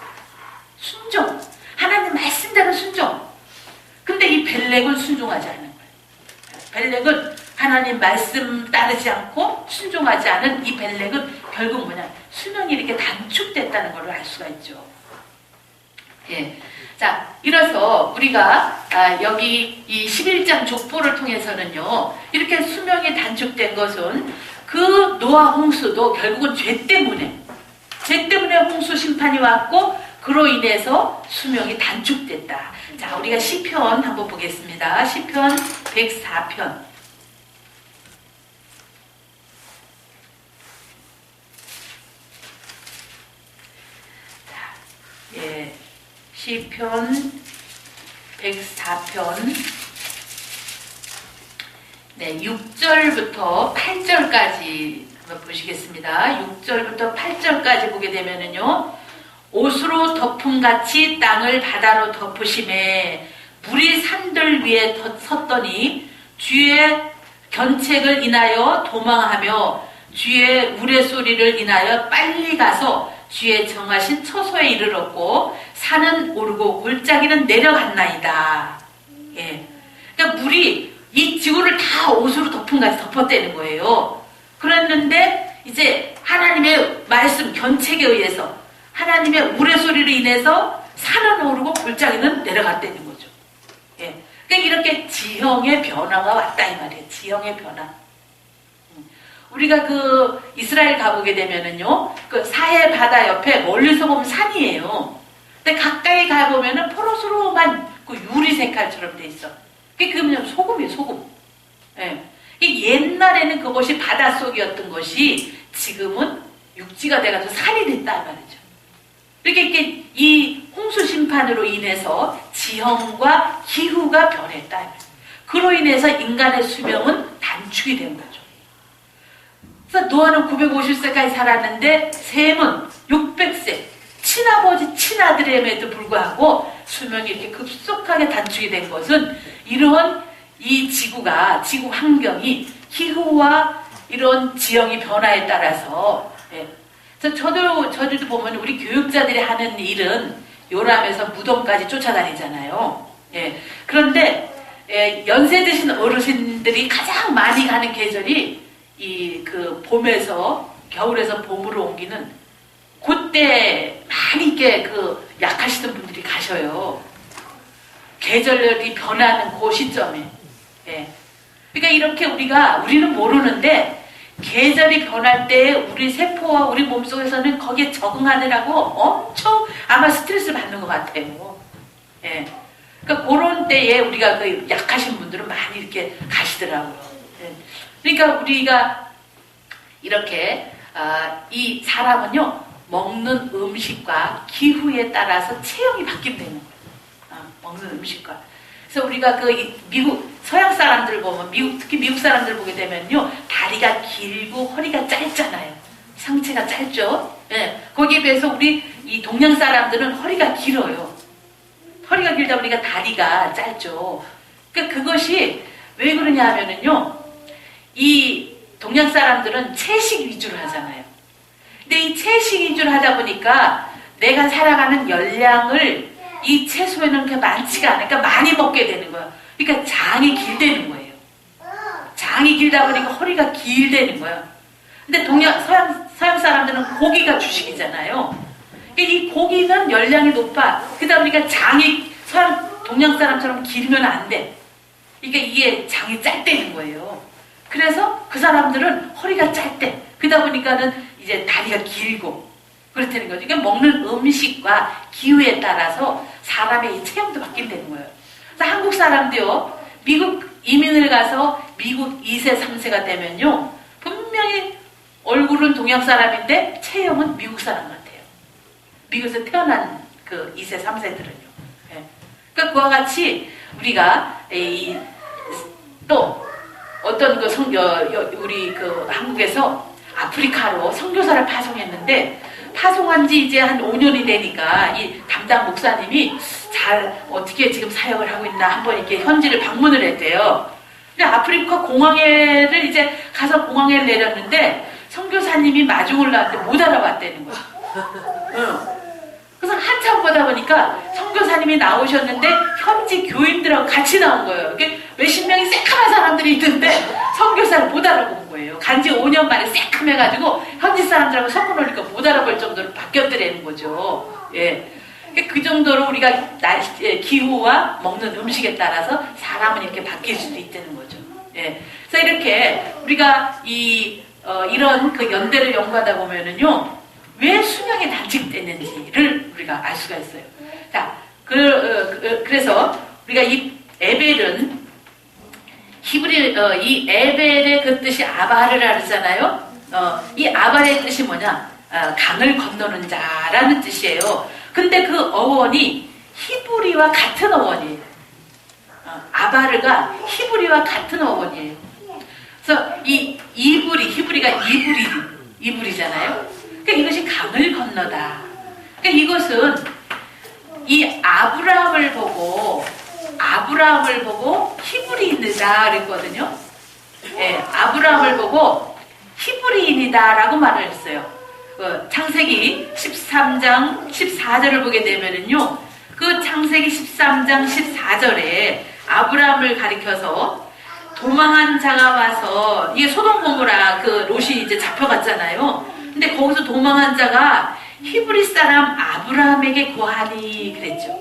S1: 하나님 말씀대로 순종. 근데 이 벨렉은 순종하지 않는 거예요. 벨렉은 하나님 말씀 따르지 않고 순종하지 않은 이 벨렉은 결국 뭐냐? 수명이 이렇게 단축됐다는 걸 알 수가 있죠. 예. 자, 이래서 우리가 여기 이 11장 족보를 통해서는요, 이렇게 수명이 단축된 것은 그 노아 홍수도 결국은 죄 때문에 홍수 심판이 왔고 그로 인해서 수명이 단축됐다. 자, 우리가 시편 한번 보겠습니다. 시편 104편. 자, 예. 시편 104편. 네, 6절부터 8절까지 한번 보시겠습니다. 6절부터 8절까지 보게 되면은요, 옷으로 덮음같이 땅을 바다로 덮으심에 물이 산들 위에 섰더니 주의 견책을 인하여 도망하며 주의 우레소리를 인하여 빨리 가서 주의 정하신 처소에 이르렀고 산은 오르고 골짜기는 내려갔나이다. 예. 그러니까 물이 이 지구를 다 옷으로 덮음같이 덮었다는 거예요. 그랬는데 이제 하나님의 말씀 견책에 의해서 하나님의 우레소리로 인해서 산은 오르고 골짜기는 내려갔다는 거죠. 예. 그러니까 이렇게 지형의 변화가 왔다 이 말이에요. 지형의 변화. 우리가 그 이스라엘 가보게 되면은요, 그 사해 바다 옆에 멀리서 보면 산이에요. 근데 가까이 가보면은 포로스로만 그 유리 색깔처럼 돼 있어. 그게 그냥 소금이에요, 소금. 예. 옛날에는 그것이 바닷속이었던 것이 지금은 육지가 돼가지고 산이 됐다 이 말이죠. 이렇게 이 홍수 심판으로 인해서 지형과 기후가 변했다. 그로 인해서 인간의 수명은 단축이 된 거죠. 그래서 노아는 950세까지 살았는데 셈은 600세, 친아버지, 친아들임에도 불구하고 수명이 이렇게 급속하게 단축이 된 것은 이런 이 지구 환경이 기후와 이런 지형이 변화에 따라서, 예. 저들도 보면 우리 교육자들이 하는 일은 요람에서 무덤까지 쫓아다니잖아요. 예. 그런데 연세 드신 어르신들이 가장 많이 가는 계절이 그 봄에서 겨울에서 봄으로 옮기는 그때 많이 이렇게 그 약하시던 분들이 가셔요. 계절이 변하는 그 시점에. 예. 그러니까 이렇게 우리는 모르는데 계절이 변할 때 우리 세포와 우리 몸속에서는 거기에 적응하느라고 엄청 아마 스트레스를 받는 것 같아요. 예. 그러니까 그런 때에 우리가 그 약하신 분들은 많이 이렇게 가시더라고요. 예. 그러니까 우리가 이렇게 이 사람은요, 먹는 음식과 기후에 따라서 체형이 바뀌면 되는 거예요. 먹는 음식과. 그래서 우리가 그 미국 서양 사람들 보면 특히 미국 사람들 보게 되면요 다리가 길고 허리가 짧잖아요. 상체가 짧죠. 예, 거기에 비해서 우리 이 동양 사람들은 허리가 길어요. 허리가 길다 보니까 다리가 짧죠. 그러니까 그것이 왜 그러냐 하면은요 이 동양 사람들은 채식 위주로 하잖아요. 근데 이 채식 위주로 하다 보니까 내가 살아가는 열량을 이 채소에는 그렇게 많지가 않으니까 많이 먹게 되는 거예요. 그러니까 장이 길다는 거예요. 장이 길다 보니까 허리가 길다는 거예요. 근데 서양 사람들은 고기가 주식이잖아요. 이 고기는 열량이 높아. 그러다 보니까 장이 동양 사람처럼 길면 안 돼. 그러니까 이게 장이 짧다는 거예요. 그래서 그 사람들은 허리가 짧대. 그러다 보니까는 이제 다리가 길고 그렇다는 거죠. 그러니까 먹는 음식과 기후에 따라서 사람의 이 체형도 바뀐다는 거예요. 그래서 한국 사람도요, 미국 이민을 가서 미국 2세, 3세가 되면요, 분명히 얼굴은 동양 사람인데 체형은 미국 사람 같아요. 미국에서 태어난 그 2세, 3세들은요. 예. 그러니까 그와 같이 우리가 또 어떤 우리 한국에서 아프리카로 선교사를 파송했는데 파송한 지 이제 한 5년이 되니까 이 담당 목사님이 잘 어떻게 지금 사역을 하고 있나 한번 이렇게 현지를 방문을 했대요. 근데 아프리카 공항에를 이제 가서 공항에 내렸는데 선교사님이 마중을 나왔는데 못 알아봤다는 거야. 응. 그래서 한참 보다 보니까 선교사님이 나오셨는데 현지 교인들하고 같이 나온 거예요. 이게 몇십 명이 새카만 사람들이 있는데 선교사를 못 알아본 거예요. 간지 5년 만에 새카매가지고 현지 사람들하고 섞어 놓으니까 못 알아볼 정도로 바뀌었더라는 거죠. 예. 그 정도로 우리가 기후와 먹는 음식에 따라서 사람은 이렇게 바뀔 수도 있다는 거죠. 예. 그래서 이렇게 우리가 이런 그 연대를 연구하다 보면은요, 왜 수명이 단축되는지를 우리가 알 수가 있어요. 자, 그래서 우리가 이 에벨은 이 에벨의 그 뜻이 아바르라 그러잖아요. 이 아바르의 뜻이 뭐냐? 강을 건너는 자라는 뜻이에요. 근데 그 어원이 히브리와 같은 어원이에요. 아바르가 히브리와 같은 어원이에요. 그래서 이 히브리가 이불이잖아요. 그러니까 이것이 강을 건너다. 그러니까 이것은 이 아브라함을 보고 히브리인이다 그랬거든요. 예, 아브라함을 보고 히브리인이다라고 말을 했어요. 창세기 13장 14절을 보게 되면은요, 그 창세기 13장 14절에 아브라함을 가리켜서 도망한 자가 와서, 이게 소돔 고모라 그 롯이 이제 잡혀갔잖아요. 근데 거기서 도망한 자가 히브리 사람 아브라함에게 고하니 그랬죠.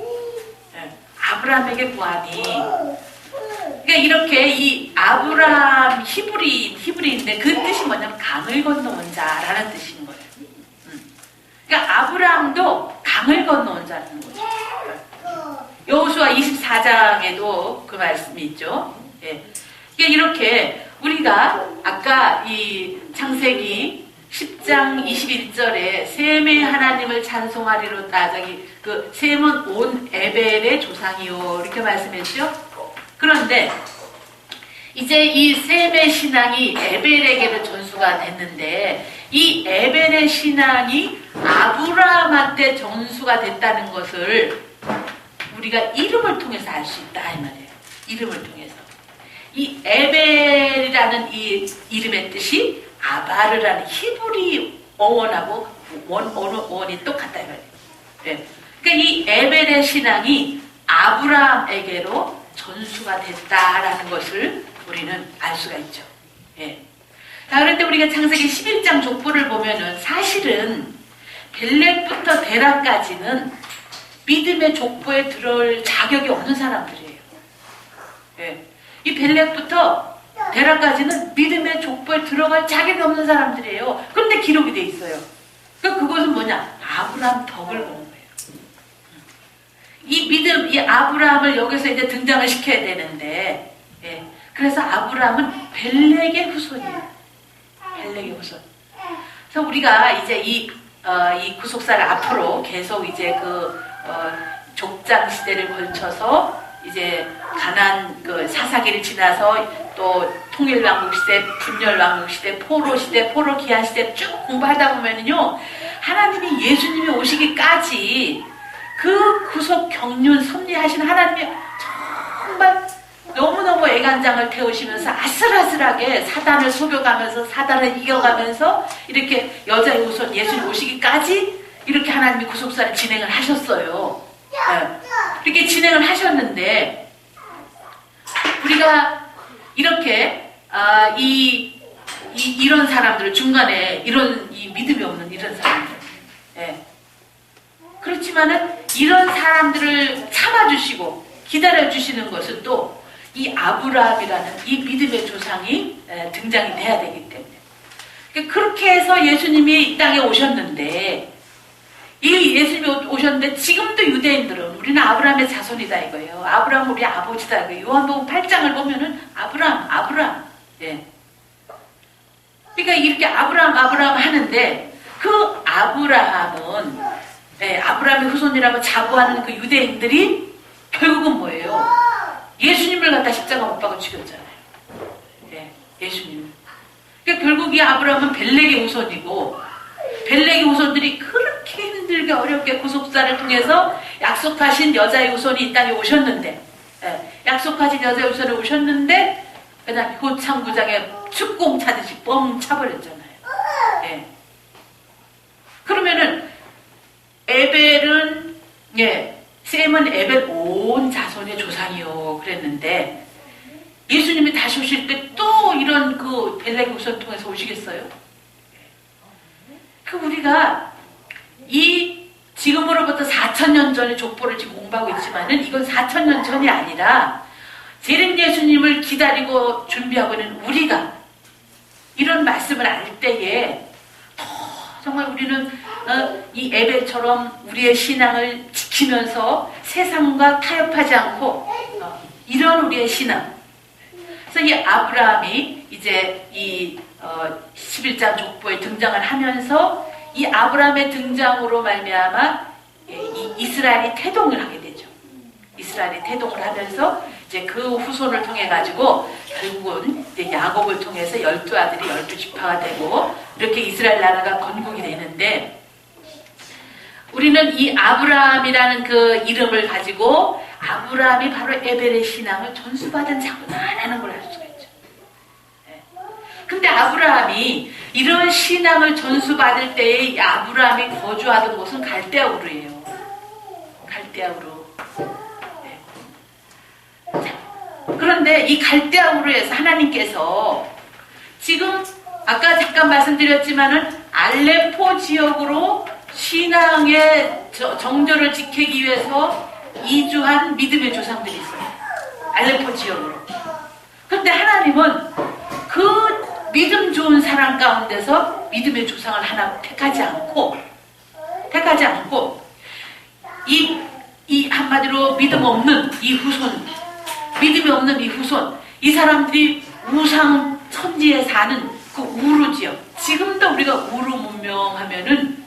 S1: 네. 아브라함에게 고하니. 그러니까 이렇게 이 아브라함 히브리인데 그 뜻이 뭐냐면 강을 건너온 자라는 뜻인 거예요. 그러니까 아브라함도 강을 건너온 자라는 거죠. 여호수아 24장에도 그 말씀이 있죠. 예. 그러니까 이렇게 우리가 아까 이 창세기 10장 21절에 셈의 하나님을 찬송하리로다. 그 셈은 온 에벨의 조상이요 이렇게 말씀했죠. 그런데 이제 이 셈의 신앙이 에벨에게로 전수가 됐는데 이 에벨의 신앙이 아브라함한테 전수가 됐다는 것을 우리가 이름을 통해서 알 수 있다 이 말이에요. 이름을 통해서. 이 에벨이라는 이 이름의 뜻이 아바르라는 히브리 어원하고 어원이 똑같다 이 말이에요. 네. 그러니까 이 에벨의 신앙이 아브라함에게로 전수가 됐다라는 것을 우리는 알 수가 있죠. 예. 자, 그런데 우리가 창세기 11장 족보를 보면은 사실은 벨렉부터 데라까지는 믿음의 족보에 들어올 자격이 없는 사람들이에요. 예. 이 벨렉부터 데라까지는 믿음의 족보에 들어갈 자격이 없는 사람들이에요. 그런데 기록이 돼 있어요. 그러니까 그것은 뭐냐? 아브라함 덕을 보는 거예요. 이 아브라함을 여기서 이제 등장을 시켜야 되는데, 예. 그래서 아브라함은 벨렉의 후손이에요. 벨렉의 후손. 그래서 우리가 이제 이 구속사를 앞으로 계속 이제 족장 시대를 걸쳐서 이제 가나안 그 사사기를 지나서 또 통일왕국 시대, 분열왕국 시대, 포로 시대, 포로 기한 시대 쭉 공부하다 보면은요, 하나님이 예수님이 오시기까지 그 구속 경륜 섭리하신 하나님이 정말 너무너무 애간장을 태우시면서 아슬아슬하게 사단을 속여가면서 사단을 이겨가면서 이렇게 여자의 우선 예수님 오시기까지 이렇게 하나님이 구속사를 진행을 하셨어요. 네. 이렇게 진행을 하셨는데 우리가 이렇게 이런 사람들 중간에 이런 이 믿음이 없는 이런 사람들, 네. 그렇지만은 이런 사람들을 참아주시고 기다려주시는 것은 또 이 아브라함이라는 이 믿음의 조상이 등장이 돼야 되기 때문에 그렇게 해서 예수님이 이 땅에 오셨는데 이 예수님이 오셨는데 지금도 유대인들은 우리는 아브라함의 자손이다 이거예요. 아브라함 우리 아버지다 이거예요. 요한복음 8장을 보면은 아브라함. 예. 그러니까 이렇게 아브라함 하는데 그 아브라함은 아브라함의 후손이라고 자부하는 그 유대인들이 결국은 뭐예요? 예수님을 갖다 십자가 못 박아 죽였잖아요. 예, 예수님. 그러니까 결국 이 아브라함은 벨렉의 후손이고 벨렉의 후손들이 그렇게 힘들게 어렵게 구속사를 통해서 약속하신 여자의 후손이 이 땅에 오셨는데 약속하신 여자의 후손이 오셨는데 그냥 고창구장에 축공 차듯이 뻥 차버렸잖아요. 예. 그러면은 에벨은 셈은 에벨 온 자손의 조상이요 그랬는데 예수님이 다시 오실 때 또 이런 그 벨렉의 후손 통해서 오시겠어요? 그 우리가 이 지금으로부터 4,000년 전의 족보를 지금 공부하고 있지만은 이건 4,000년 전이 아니라 재림 예수님을 기다리고 준비하고 있는 우리가 이런 말씀을 알 때에 정말 우리는 이 에벨처럼 우리의 신앙을 지키면서 세상과 타협하지 않고 이런 우리의 신앙. 그래서 이 아브라함이 이제 이 11장 족보에 등장을 하면서 이 아브라함의 등장으로 말미암아 이 이스라엘이 태동을 하게 되죠. 이스라엘이 태동을 하면서 이제 그 후손을 통해 가지고 결국은 이제 야곱을 통해서 12아들이 12지파가 되고 이렇게 이스라엘 나라가 건국이 되는데 우리는 이 아브라함이라는 그 이름을 가지고 아브라함이 바로 에벨의 신앙을 전수받은 자구나라는 걸 알 수가 있죠. 근데 아브라함이 이런 신앙을 전수받을 때에 이 아브라함이 거주하던 곳은 갈대아우르예요. 갈대아우르. 그런데 이 갈대아우르에서 하나님께서 지금 아까 잠깐 말씀드렸지만은 알레포 지역으로 신앙의 정절을 지키기 위해서 이주한 믿음의 조상들이 있어요. 알레포 지역으로. 그런데 하나님은 그 믿음 좋은 사람 가운데서 믿음의 조상을 하나 택하지 않고 이 한마디로 믿음 없는 이 후손, 믿음이 없는 이 후손, 이 사람들이 우상 천지에 사는 그 우루 지역. 지금도 우리가 우루 문명 하면은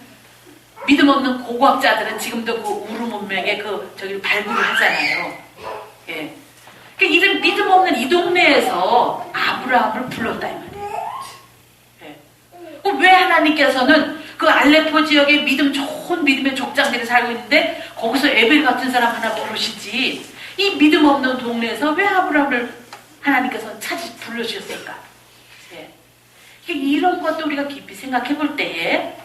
S1: 믿음 없는 고고학자들은 지금도 그 우루 문명의 저기 발굴을 하잖아요. 예. 그러니까 이런 믿음 없는 이 동네에서 아브라함을 불렀다 이 말이에요. 예. 왜 하나님께서는 그 알레포 지역에 믿음 좋은 믿음의 족장들이 살고 있는데 거기서 에벨 같은 사람 하나 부르시지 이 믿음 없는 동네에서 왜 아브라함을 하나님께서 불러주셨을까? 예. 이런 것도 우리가 깊이 생각해 볼 때에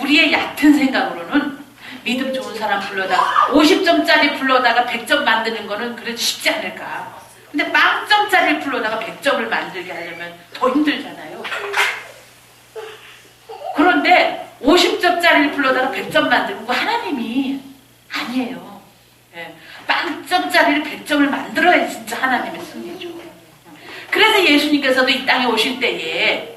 S1: 우리의 얕은 생각으로는 믿음 좋은 사람 불러다가 50점짜리 불러다가 100점 만드는 거는 그래도 쉽지 않을까. 근데 0점짜리를 불러다가 100점을 만들게 하려면 더 힘들잖아요. 그런데 50점짜리를 불러다가 100점 만드는 거 하나님이 아니에요. 예. 0점짜리를 100점을 만들어야 진짜 하나님의 승리죠. 그래서 예수님께서도 이 땅에 오실 때에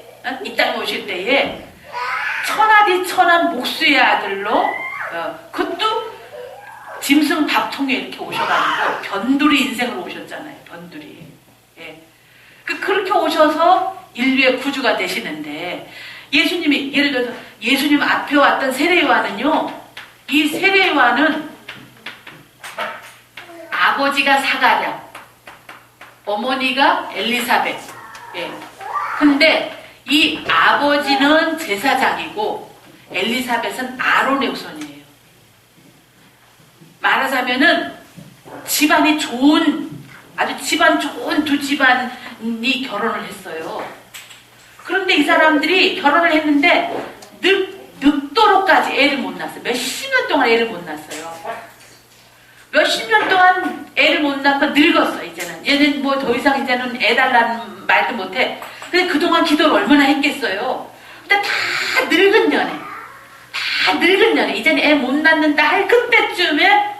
S1: 천하디 천한 목수의 아들로 그것도 짐승 밥통에 이렇게 오셔가지고 변두리 인생으로 오셨잖아요. 변두리. 예. 그렇게 오셔서 인류의 구주가 되시는데 예수님이 예를 들어서 예수님 앞에 왔던 세례요한은요. 이 세례요한은 아버지가 사가랴, 어머니가 엘리사벳. 예. 근데 이 아버지는 제사장이고 엘리사벳은 아론의 후손이에요. 말하자면은 집안이 좋은, 아주 집안 좋은 두 집안이 결혼을 했어요. 그런데 이 사람들이 결혼을 했는데 늙도록까지 애를 못 낳았어요. 몇십 년 동안 애를 못 낳았어요. 몇십 년 동안 애를 못 낳고 늙었어. 이제는 얘는 뭐 더 이상 이제는 애 달라는 말도 못해. 근데 그동안 기도를 얼마나 했겠어요. 근데 다 늙은 년에 이제는 애 못 낳는다 할 그때쯤에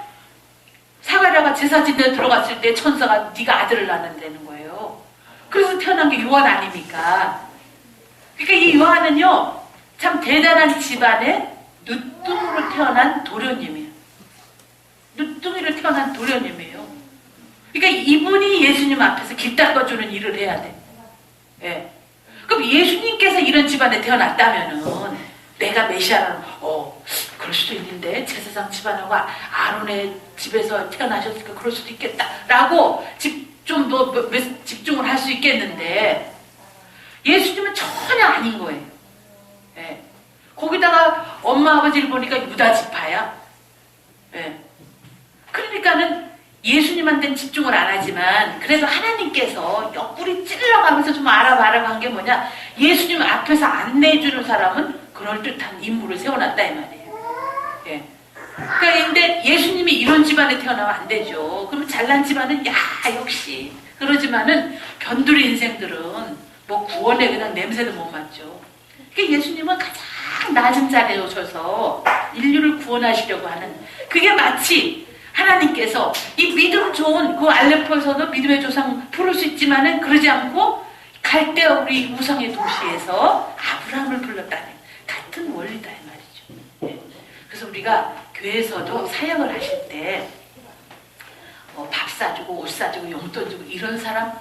S1: 사가랴가 제사 지내러 들어갔을 때 천사가 네가 아들을 낳는다는 거예요. 그래서 태어난 게 요한 아닙니까? 그러니까 이 요한은요, 참 대단한 집안의 늦둥이로 태어난 도련님이에요. 늦둥이로 태어난 도련님이에요. 그러니까 이분이 예수님 앞에서 길 닦아주는 일을 해야 돼. 예. 그럼 예수님께서 이런 집안에 태어났다면은 내가 메시아라는, 그럴 수도 있는데 제사장 집안하고 아론의 집에서 태어나셨으니까 그럴 수도 있겠다라고 좀 더 집중을 할 수 있겠는데 예수님은 전혀 아닌 거예요. 예. 거기다가 엄마 아버지를 보니까 유다 지파야. 예. 그러니까는 예수님한테는 집중을 안 하지만 그래도 하나님께서 옆구리 찔러가면서 좀 알아봐라고 게 뭐냐, 예수님 앞에서 안내해주는 사람은 그럴듯한 인물을 세워놨다 이 말이에요. 예. 그러니까 근데 예수님이 이런 집안에 태어나면 안 되죠. 그러면 잘난 집안은 야 역시 그러지만은 변두리 인생들은 뭐 구원에 그냥 냄새도 못 맡죠. 그러니까 예수님은 가장 낮은 자리에 오셔서 인류를 구원하시려고 하는, 그게 마치 하나님께서 이 믿음 좋은 그 알레포에서도 믿음의 조상 부를 수 있지만은 그러지 않고 갈대아 우리 우상의 도시에서 아브라함을 불렀다는 같은 원리다 이 말이죠. 네. 그래서 우리가 교회에서도 사역을 하실 때 밥 사주고 옷 사주고 용돈 주고 이런 사람,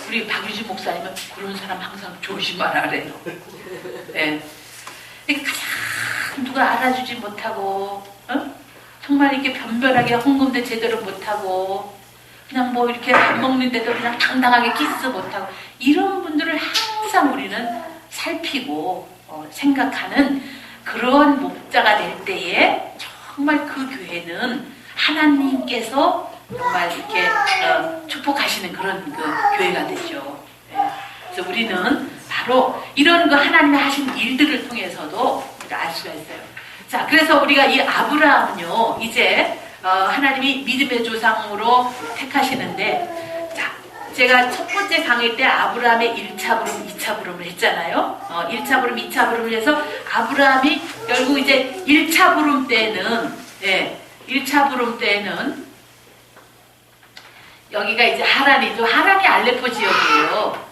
S1: 우리 박유진 목사님은 그런 사람 항상 조심하라래요. 네. 그러니까 가장 누가 알아주지 못하고 정말 이렇게 변변하게 헌금도 제대로 못하고 그냥 뭐 이렇게 밥 먹는데도 그냥 당당하게 키스 못하고 이런 분들을 항상 우리는 살피고 생각하는 그런 목자가 될 때에 정말 그 교회는 하나님께서 정말 이렇게 축복하시는 그런 그 교회가 되죠. 네. 그래서 우리는 바로 이런 그 하나님이 하신 일들을 통해서도 우리가 알 수가 있어요. 자, 그래서 우리가 이 아브라함은요, 이제 하나님이 믿음의 조상으로 택하시는데, 자, 제가 첫 번째 강의 때 아브라함의 1차 부름, 2차 부름을 했잖아요. 1차 부름, 2차 부름을 해서 아브라함이 결국 이제 1차 부름 때는, 예, 1차 부름 때는 여기가 이제 하란이죠. 하란이 알레포 지역이에요.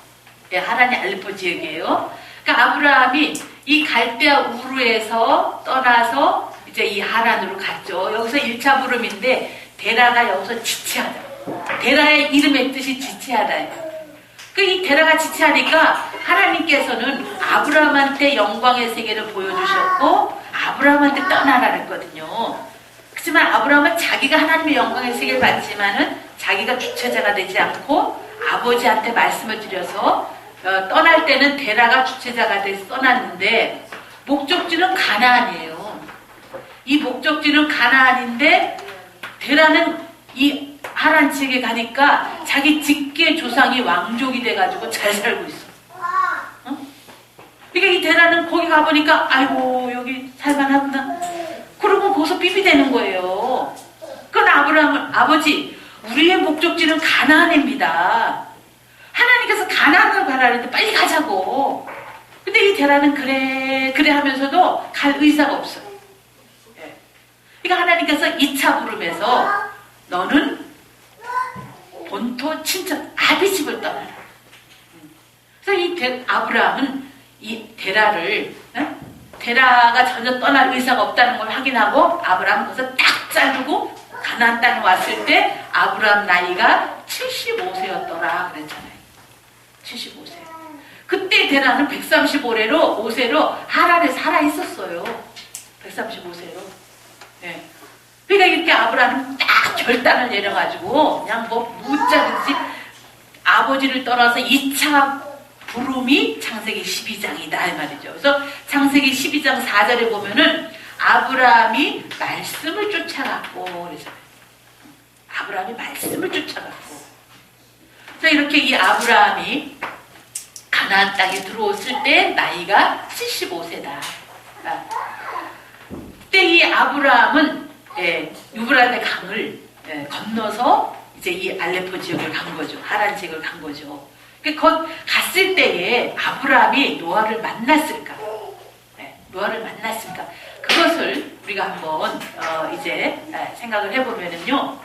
S1: 예, 하란이 알레포 지역이에요. 그러니까 아브라함이 이 갈대아 우르에서 떠나서 이제 이 하란으로 갔죠. 여기서 1차 부름인데 데라가 여기서 지체하다. 데라의 이름의 뜻이 지체하다예요. 이 데라가 지체하니까 하나님께서는 아브라함한테 영광의 세계를 보여주셨고 아브라함한테 떠나라 했거든요. 그렇지만 아브라함은 자기가 하나님의 영광의 세계를 받지만은 자기가 주체자가 되지 않고 아버지한테 말씀을 드려서 떠날 때는 데라가 주체자가 돼서 떠났는데 목적지는 가나안이에요. 이 목적지는 가나안인데 데라는 이 하란 지역에 가니까 자기 직계 조상이 왕족이 돼가지고 잘 살고 있어. 그러니까 이 데라는 거기 가보니까 아이고 여기 살만하구나. 그러고 거기서 삐삐대는 거예요. 그건 아브라함은 아버지 우리의 목적지는 가나안입니다. 하나님께서 가나안으로 가라는데 빨리 가자고. 근데 이 데라는 그래 하면서도 갈 의사가 없어요. 예. 그러니까 하나님께서 2차 부름에서 너는 본토 친척 아비집을 떠나라. 그래서 이 아브라함은 이 데라를 데라가 전혀 떠날 의사가 없다는 걸 확인하고 아브라함은 거기서 딱 자르고 가나안 땅에 왔을 때 아브라함 나이가 75세였더라 그랬잖아요. 75세. 그때 데라는 135세로 하란에 살아 있었어요. 135세로. 네. 그러니까 이렇게 아브라함은 딱 결단을 내려가지고 그냥 뭐 무자르지 아버지를 떠나서 2차 부름이 창세기 12장이다 이 말이죠. 그래서 창세기 12장 4절에 보면은 아브라함이 말씀을 쫓아갔고, 그래서 아브라함이 말씀을 쫓아갔고, 그래서 이렇게 이 아브라함이 가나안 땅에 들어왔을 때 나이가 75세다. 그때 이 아브라함은 유브라데 강을 건너서 이제 이 알레포 지역을 간 거죠. 하란 지역을 간 거죠. 갔을 때에 아브라함이 노아를 만났을까? 노아를 만났을까? 그것을 우리가 한번 이제 생각을 해보면은요.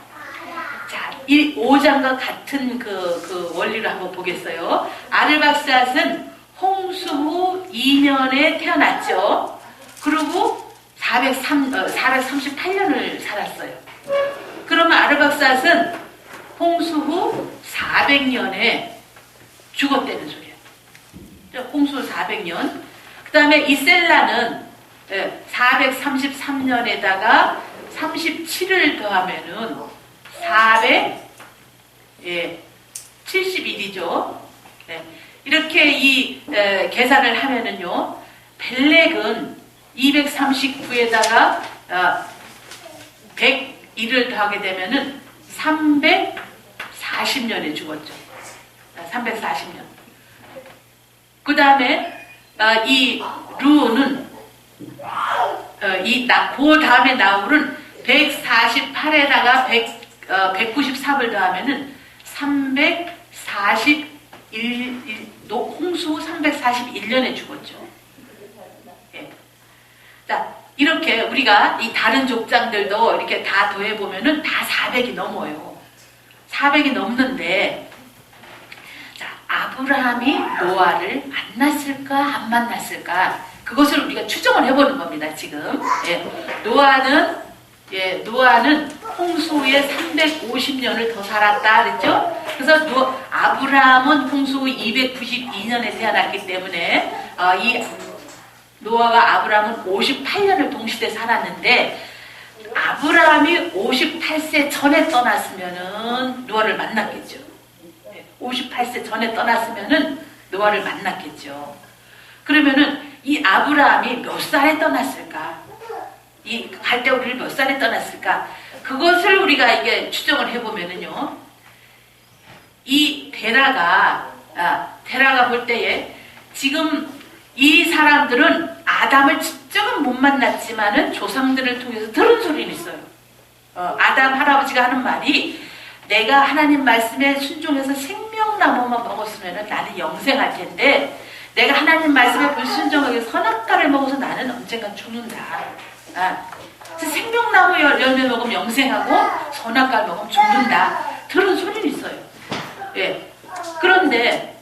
S1: 자, 이 5장과 같은 그 원리를 한번 보겠어요. 아르박삿은 홍수 후 2년에 태어났죠. 그리고 438년을 살았어요. 그러면 아르박삿은 홍수 후 400년에 죽었다는 소리예요. 홍수 후 400년. 그 다음에 이 셀라는 433년에다가 37을 더하면은 471이죠. 이렇게 이 계산을 하면은요, 벨렉은 239에다가 101을 더하게 되면은 340년에 죽었죠. 340년. 그 다음에 이 루는 그 다음에 나홀은 148에다가 193을 더하면은 홍수 341년에 죽었죠. 예. 자, 이렇게 우리가 이 다른 족장들도 이렇게 다 더해보면은 다 400이 넘어요. 400이 넘는데, 자, 아브라함이 노아를 만났을까, 안 만났을까? 그것을 우리가 추정을 해보는 겁니다, 지금. 노아는 홍수 후에 350년을 더 살았다, 그랬죠? 그래서 아브라함은 홍수 후 292년에 태어났기 때문에, 이 노아와 아브라함은 58년을 동시대 살았는데, 아브라함이 58세 전에 떠났으면은 노아를 만났겠죠. 58세 전에 떠났으면은 노아를 만났겠죠. 그러면은 이 아브라함이 몇 살에 떠났을까? 이 갈대우리를 몇 살에 떠났을까? 그것을 우리가 이게 추정을 해보면은요, 이 데라가 볼 때에 지금 이 사람들은 아담을 직접은 못 만났지만은 조상들을 통해서 들은 소리는 있어요. 아담 할아버지가 하는 말이, 내가 하나님 말씀에 순종해서 생명나무만 먹었으면 나는 영생할 텐데, 내가 하나님 말씀에 불순종하게 선악과를 먹어서 나는 언젠가 죽는다. 그래서 생명나무 열매 먹으면 영생하고 선악과를 먹으면 죽는다. 들은 소리는 있어요. 예. 그런데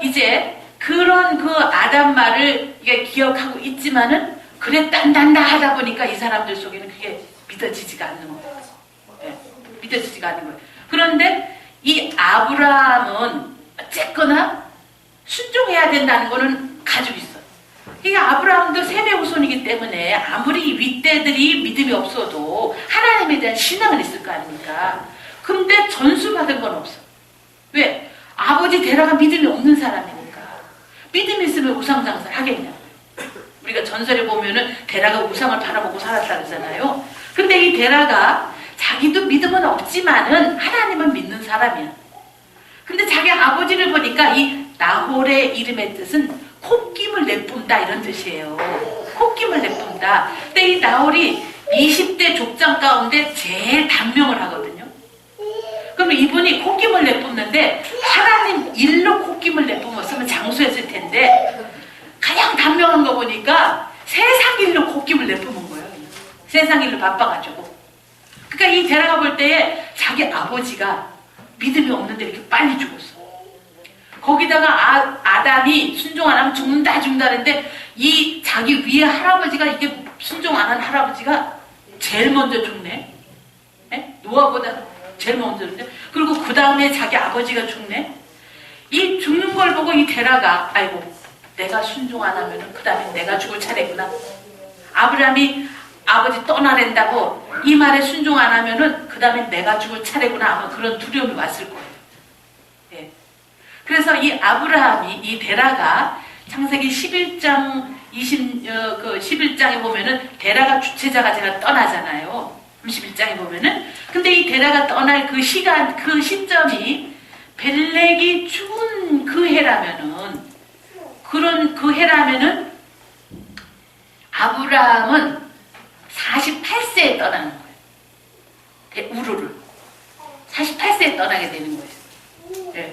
S1: 이제 그런 그 아담 말을 이게 기억하고 있지만은 그래 딴단다 하다 보니까 이 사람들 속에는 그게 믿어지지가 않는 거예요. 예. 믿어지지가 않는 거예요. 그런데 이 아브라함은 어쨌거나 순종해야 된다는 거는 가지고 있어요. 그러니까 아브라함도 셈의 후손이기 때문에 아무리 윗대들이 믿음이 없어도 하나님에 대한 신앙은 있을 거 아닙니까? 근데 전수받은 건 없어. 왜? 아버지 데라가 믿음이 없는 사람이니까. 믿음이 있으면 우상장사를 하겠냐. 우리가 전설에 보면은 데라가 우상을 팔아먹고 살았다 그러잖아요. 근데 이 데라가 자기도 믿음은 없지만은 하나님은 믿는 사람이야. 근데 자기 아버지를 보니까 이 나홀의 이름의 뜻은 콧김을 내뿜다 이런 뜻이에요. 콧김을 내뿜다. 근데 이 나홀이 20대 족장 가운데 제일 단명을 하거든요. 그러면 이분이 콧김을 내뿜는데 하나님 일로 콧김을 내뿜었으면 장수했을 텐데 가장 단명한 거 보니까 세상 일로 콧김을 내뿜은 거예요. 세상 일로 바빠가지고. 그러니까 이 데라가 볼 때에 자기 아버지가 믿음이 없는데 이렇게 빨리 죽었어. 거기다가 아담이 순종 안 하면 죽는다는데 이 자기 위에 할아버지가 이게 순종 안 한 할아버지가 제일 먼저 죽네. 네? 노아보다 제일 먼저 죽네. 그리고 그 다음에 자기 아버지가 죽네. 이 죽는 걸 보고 이 데라가 아이고 내가 순종 안 하면은 그 다음에 내가 죽을 차례구나. 아브라함이 아버지 떠나낸다고 이 말에 순종 안 하면은 그 다음에 내가 죽을 차례구나 아마 그런 두려움이 왔을 거예요. 예. 그래서 이 아브라함이 이 데라가 창세기 11장 11장에 보면은 데라가 주체자가 제가 떠나잖아요. 31장에 보면은. 근데 이 데라가 떠날 그 시간, 그 시점이 벨렉이 죽은 그 해라면은, 그 해라면은 아브라함은 48세에 떠나는 거예요. 우르를. 48세에 떠나게 되는 거예요. 예.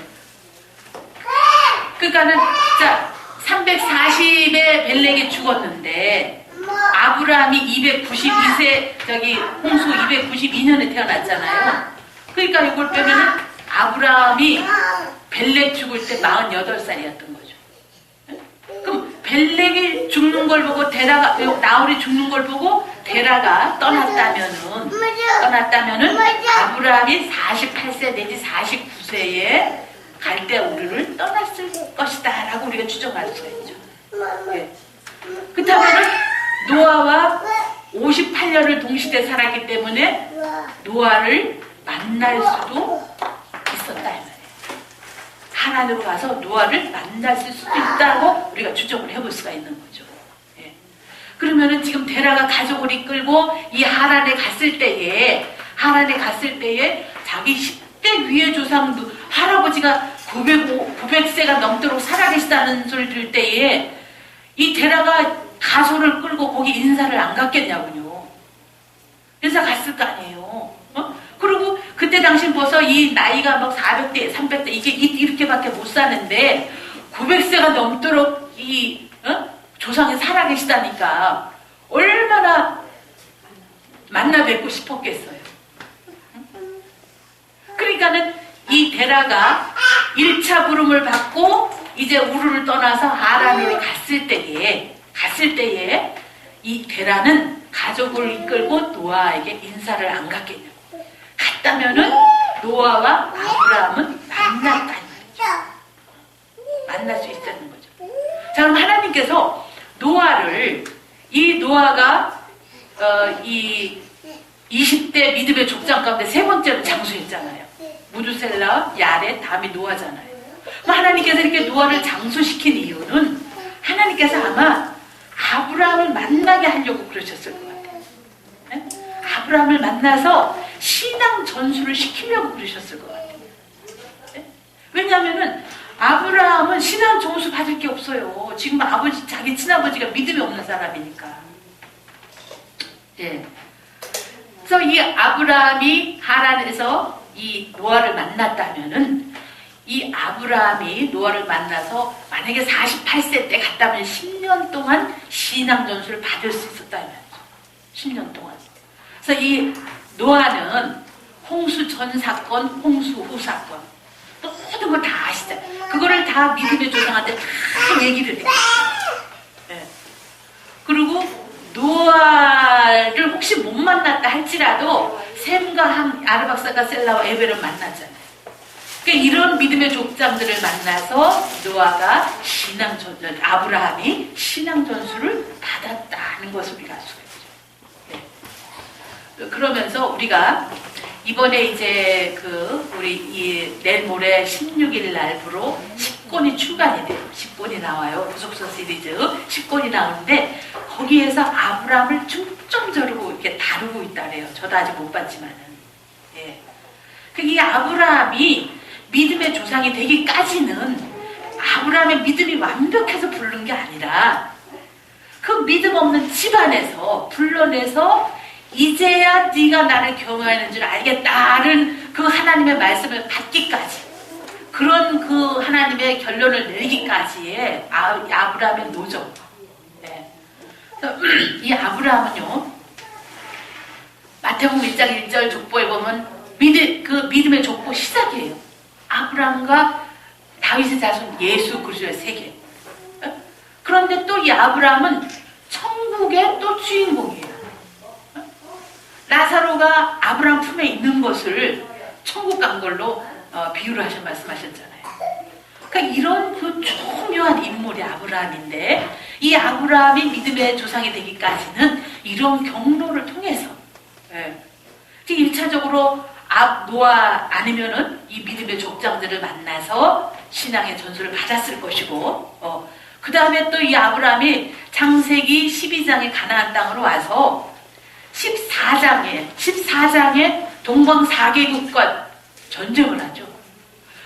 S1: 그러니까는, 자, 340에 벨렉이 죽었는데, 아브라함이 292세, 홍수 292년에 태어났잖아요. 그러니까 이걸 빼면은, 아브라함이 벨렉 죽을 때 48살이었던 거죠. 그럼 벨렉이 죽는 걸 보고 나홀이 죽는 걸 보고 데라가 떠났다면은 아브라함이 48세 내지 49세에 갈대 우르를 떠났을 것이다 라고 우리가 추정할 수가 있죠. 예. 그렇다면 노아와 58년을 동시대 살았기 때문에 노아를 만날 수도 있었다 이 말이에요. 하란으로 가서 노아를 만났을 수도 있다고 우리가 추정을 해볼 수가 있는 거죠. 예. 그러면은 지금 데라가 가족을 이끌고 이 하란에 갔을 때에 자기 10대 위의 조상도 할아버지가 900세가 넘도록 살아계시다는 소리 들을 때에 이 데라가 가소를 끌고 거기 인사를 안 갔겠냐고요. 인사 갔을 거 아니에요. 그리고 그때 당시 벌써 이 나이가 막 400대, 300대 이렇게밖에 못 사는데 900세가 넘도록 이 조상이 살아계시다니까 얼마나 만나 뵙고 싶었겠어요. 그러니까는 이 데라가 1차 부름을 받고 이제 우르를 떠나서 하란에 갔을 때에 이 데라는 가족을 이끌고 노아에게 인사를 안 갔겠냐. 갔다면은 노아와 아브라함은 만났다는 거죠. 만날 수 있다는 거죠. 자, 그럼 하나님께서 노아가 이 20대 믿음의 족장 가운데 세 번째로 장수했잖아요. 무두셀라, 야렛, 다음이 노아잖아요. 그럼 하나님께서 이렇게 노아를 장수시킨 이유는 하나님께서 아마 아브라함을 만나게 하려고 그러셨을 것 같아요. 네? 아브라함을 만나서 신앙 전수를 시키려고 그러셨을 것 같아요. 네? 왜냐하면은 아브라함은 신앙 전수 받을 게 없어요. 지금 자기 친아버지가 믿음이 없는 사람이니까. 예. 그래서 이 아브라함이 하란에서 이 노아를 만났다면은 이 아브라함이 노아를 만나서 만약에 48세 때 갔다면 10년 동안 신앙 전수를 받을 수 있었다면 10년 동안. 그래서 이 노아는 홍수 전 사건, 홍수 후 사건 모든 걸 다 아시잖아요. 그거를 다 믿음의 조상한테 다 얘기를 해요. 네. 그리고 노아를 혹시 못 만났다 할지라도 sem과 함, 아르박사가 셀라와 에벨을 만났잖아요. 그러니까 이런 믿음의 족장들을 만나서 노아가 아브라함이 신앙 전수를 받았다는 것을 우리가 알 수가 있죠. 네. 그러면서 우리가 이번에 이제 우리 내일 모레 16일 날부로 10권이 출간이 돼요. 10권이 나와요. 구속서 시리즈 10권이 나오는데 거기에서 아브라함을 중점적으로 이렇게 다루고 있다래요. 저도 아직 못 봤지만은. 예. 이 아브라함이 믿음의 조상이 되기까지는 아브라함의 믿음이 완벽해서 부른 게 아니라 그 믿음 없는 집안에서 불러내서 이제야 네가 나를 경외하는 줄 알겠다는 그 하나님의 말씀을 받기까지 그런 그 하나님의 결론을 내리기까지의 아브라함의 노정. 네. 이 아브라함은요 마태복음 1장 1절 족보에 보면 믿음의 족보 시작이에요. 아브라함과 다윗의 자손 예수 그리스도의 세계. 그런데 또 이 아브라함은 천국의 또 주인공이에요. 라사로가 아브라함 품에 있는 것을 천국 간 걸로 비유를 말씀하셨잖아요. 그러니까 이런 그 중요한 인물이 아브라함인데 이 아브라함이 믿음의 조상이 되기까지는 이런 경로를 통해서 특히 1차적으로 노아 아니면은 이 믿음의 족장들을 만나서 신앙의 전수를 받았을 것이고, 그 다음에 또 이 아브라함이 창세기 12장의 가나안 땅으로 와서 14장에 동방 4개국과 전쟁을 하죠.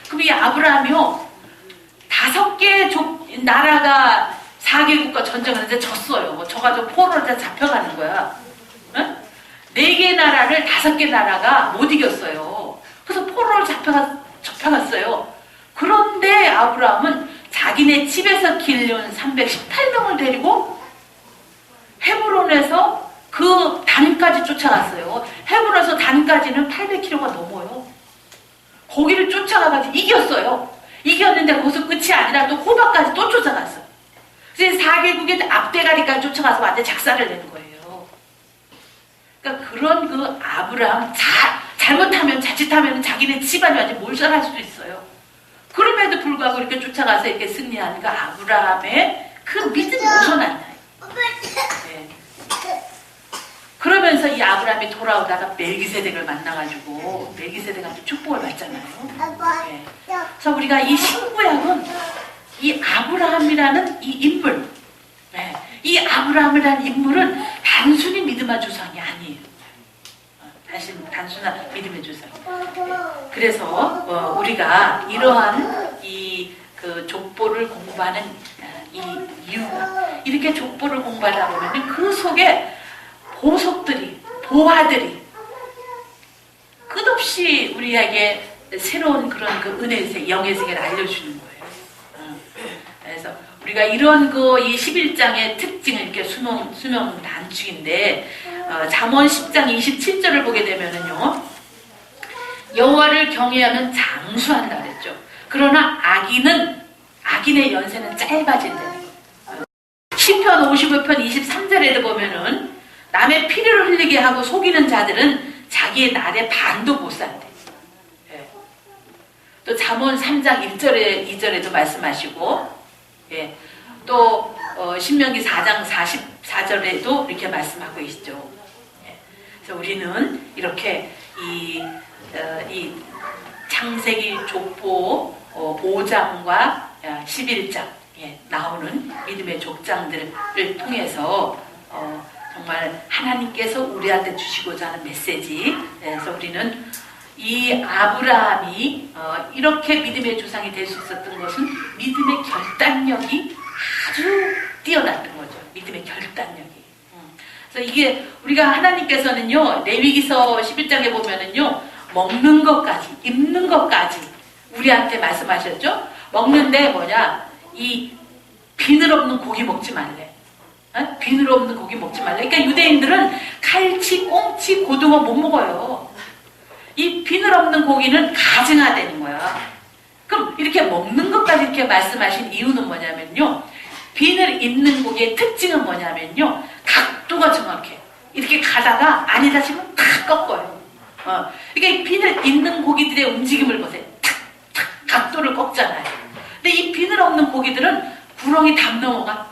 S1: 그럼 이 아브라함이요, 5개의 나라가 4개국과 전쟁을 했는데 졌어요. 져가지고 포로로 잡혀가는 거야. 응? 4개 나라를 5개 나라가 못 이겼어요. 그래서 포로로 잡혀갔어요. 그런데 아브라함은 자기네 집에서 길러온 318명을 데리고 헤브론에서 그 단까지 쫓아갔어요. 헤브론에서 단까지는 800km가 넘어요. 거기를 쫓아가가지고 이겼어요. 이겼는데 거기서 끝이 아니라 또 호박까지 또 쫓아갔어요. 그래서 4개국의 앞대가리까지 쫓아가서 완전 작사를 내는 거예요. 그러니까 그런 그 아브라함, 잘못하면, 자칫하면 자기네 집안이 완전 몰살할 수도 있어요. 그럼에도 불구하고 이렇게 쫓아가서 이렇게 승리하니까 아브라함의 그 믿음이 우선한 나요. 네. 그러면서 이 아브라함이 돌아오다가 멜기세덱을 만나가지고 멜기세덱한테 축복을 받잖아요. 네. 그래서 우리가 이 신구약은 이 아브라함이라는 이 인물, 네. 이 아브라함이라는 인물은 단순히 믿음의 조상이 아니에요. 단순한 믿음의 조상. 네. 그래서 우리가 이러한 그 족보를 공부하는 이 이유가, 이렇게 족보를 공부하다 보면 그 속에 보석들이, 보화들이 끝없이 우리에게 새로운 그런 그 은혜의 영의 세계를 알려주는 거예요. 그래서 우리가 이런 이 11장의 특징을 이렇게 수명 단축인데, 잠언 10장 27절을 보게 되면은요, 여호와를 경외하면 장수한다 그랬죠. 그러나 악인의 연세는 짧아진다. 시편 55편 23절에도 보면은 남의 피를 흘리게 하고 속이는 자들은 자기의 날의 반도 못 산대. 예. 또 잠언 3장 1절에 2절에도 말씀하시고, 예. 또 신명기 4장 44절에도 이렇게 말씀하고 있죠. 예. 그래서 우리는 이렇게 이 창세기 족보 5장과 11장 나오는 믿음의 족장들을 통해서 정말 하나님께서 우리한테 주시고자 하는 메시지. 그래서 우리는 이 아브라함이 이렇게 믿음의 조상이 될 수 있었던 것은 믿음의 결단력이 아주 뛰어났던 거죠. 믿음의 결단력이. 그래서 이게 우리가 하나님께서는요, 레위기서 11장에 보면은요, 먹는 것까지, 입는 것까지 우리한테 말씀하셨죠. 먹는데 이 비늘 없는 고기 먹지 말래. 비늘 없는 고기 먹지 말래. 그러니까 유대인들은 칼치, 꽁치, 고등어 못 먹어요. 이 비늘 없는 고기는 가증화되는 거야. 그럼 이렇게 먹는 것까지 이렇게 말씀하신 이유는 뭐냐면요, 비늘 있는 고기의 특징은 뭐냐면요, 각도가 정확해. 이렇게 가다가 아니다 싶으면 탁 꺾어요. 그러니까 이 비늘 있는 고기들의 움직임을 보세요. 탁탁 각도를 꺾잖아요. 근데 이 비늘 없는 고기들은 구렁이 담 넘어가.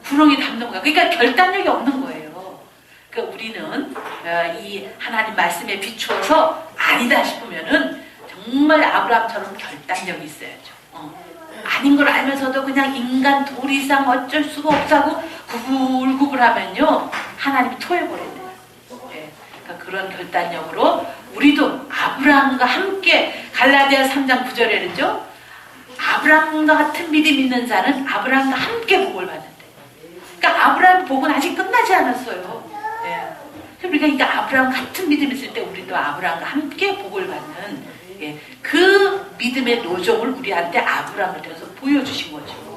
S1: 그러니까 결단력이 없는 거예요. 그러니까 우리는 이 하나님 말씀에 비추어서 아니다 싶으면은 정말 아브라함처럼 결단력이 있어야죠. 아닌 걸 알면서도 그냥 인간 도리상 어쩔 수가 없다고 구불구불하면요, 하나님이 토해버려요. 네. 그러니까 그런 결단력으로 우리도 아브라함과 함께, 갈라디아 3장 9절에 그러죠. 아브라함과 같은 믿음 있는 자는 아브라함과 함께 복을 받는다. 그러니까 아브라함 복은 아직 끝나지 않았어요. 예. 그러니까 아브라함 같은 믿음이 있을 때 우리도 아브라함과 함께 복을 받는, 그 믿음의 노정을 우리한테 아브라함을 통해서 보여주신 거죠.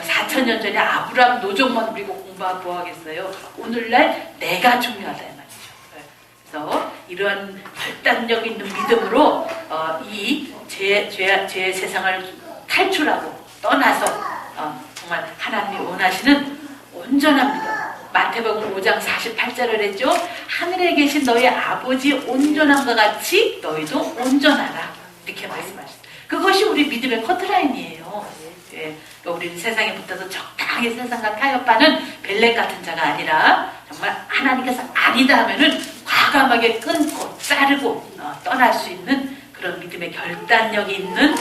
S1: 4,000년 전에 아브라함 노정만 우리가 공부하고 뭐하겠어요. 오늘날 내가 중요하다 이 말이죠. 그래서 이런 결단력 있는 믿음으로 이 죄의 세상을 탈출하고 떠나서 정말 하나님이 원하시는 온전한 믿음. 마태복음 5장 48절을 했죠. 하늘에 계신 너희 아버지 온전함과 같이 너희도 온전하라. 이렇게 말씀하셨어요. 그것이 우리 믿음의 커트라인이에요. 그러니까 우리는 세상에 붙어서 적당히 세상과 타협하는 벨렉 같은 자가 아니라 정말 하나님께서 아니다 하면은 과감하게 끊고 자르고 떠날 수 있는 그런 믿음의 결단력이 있는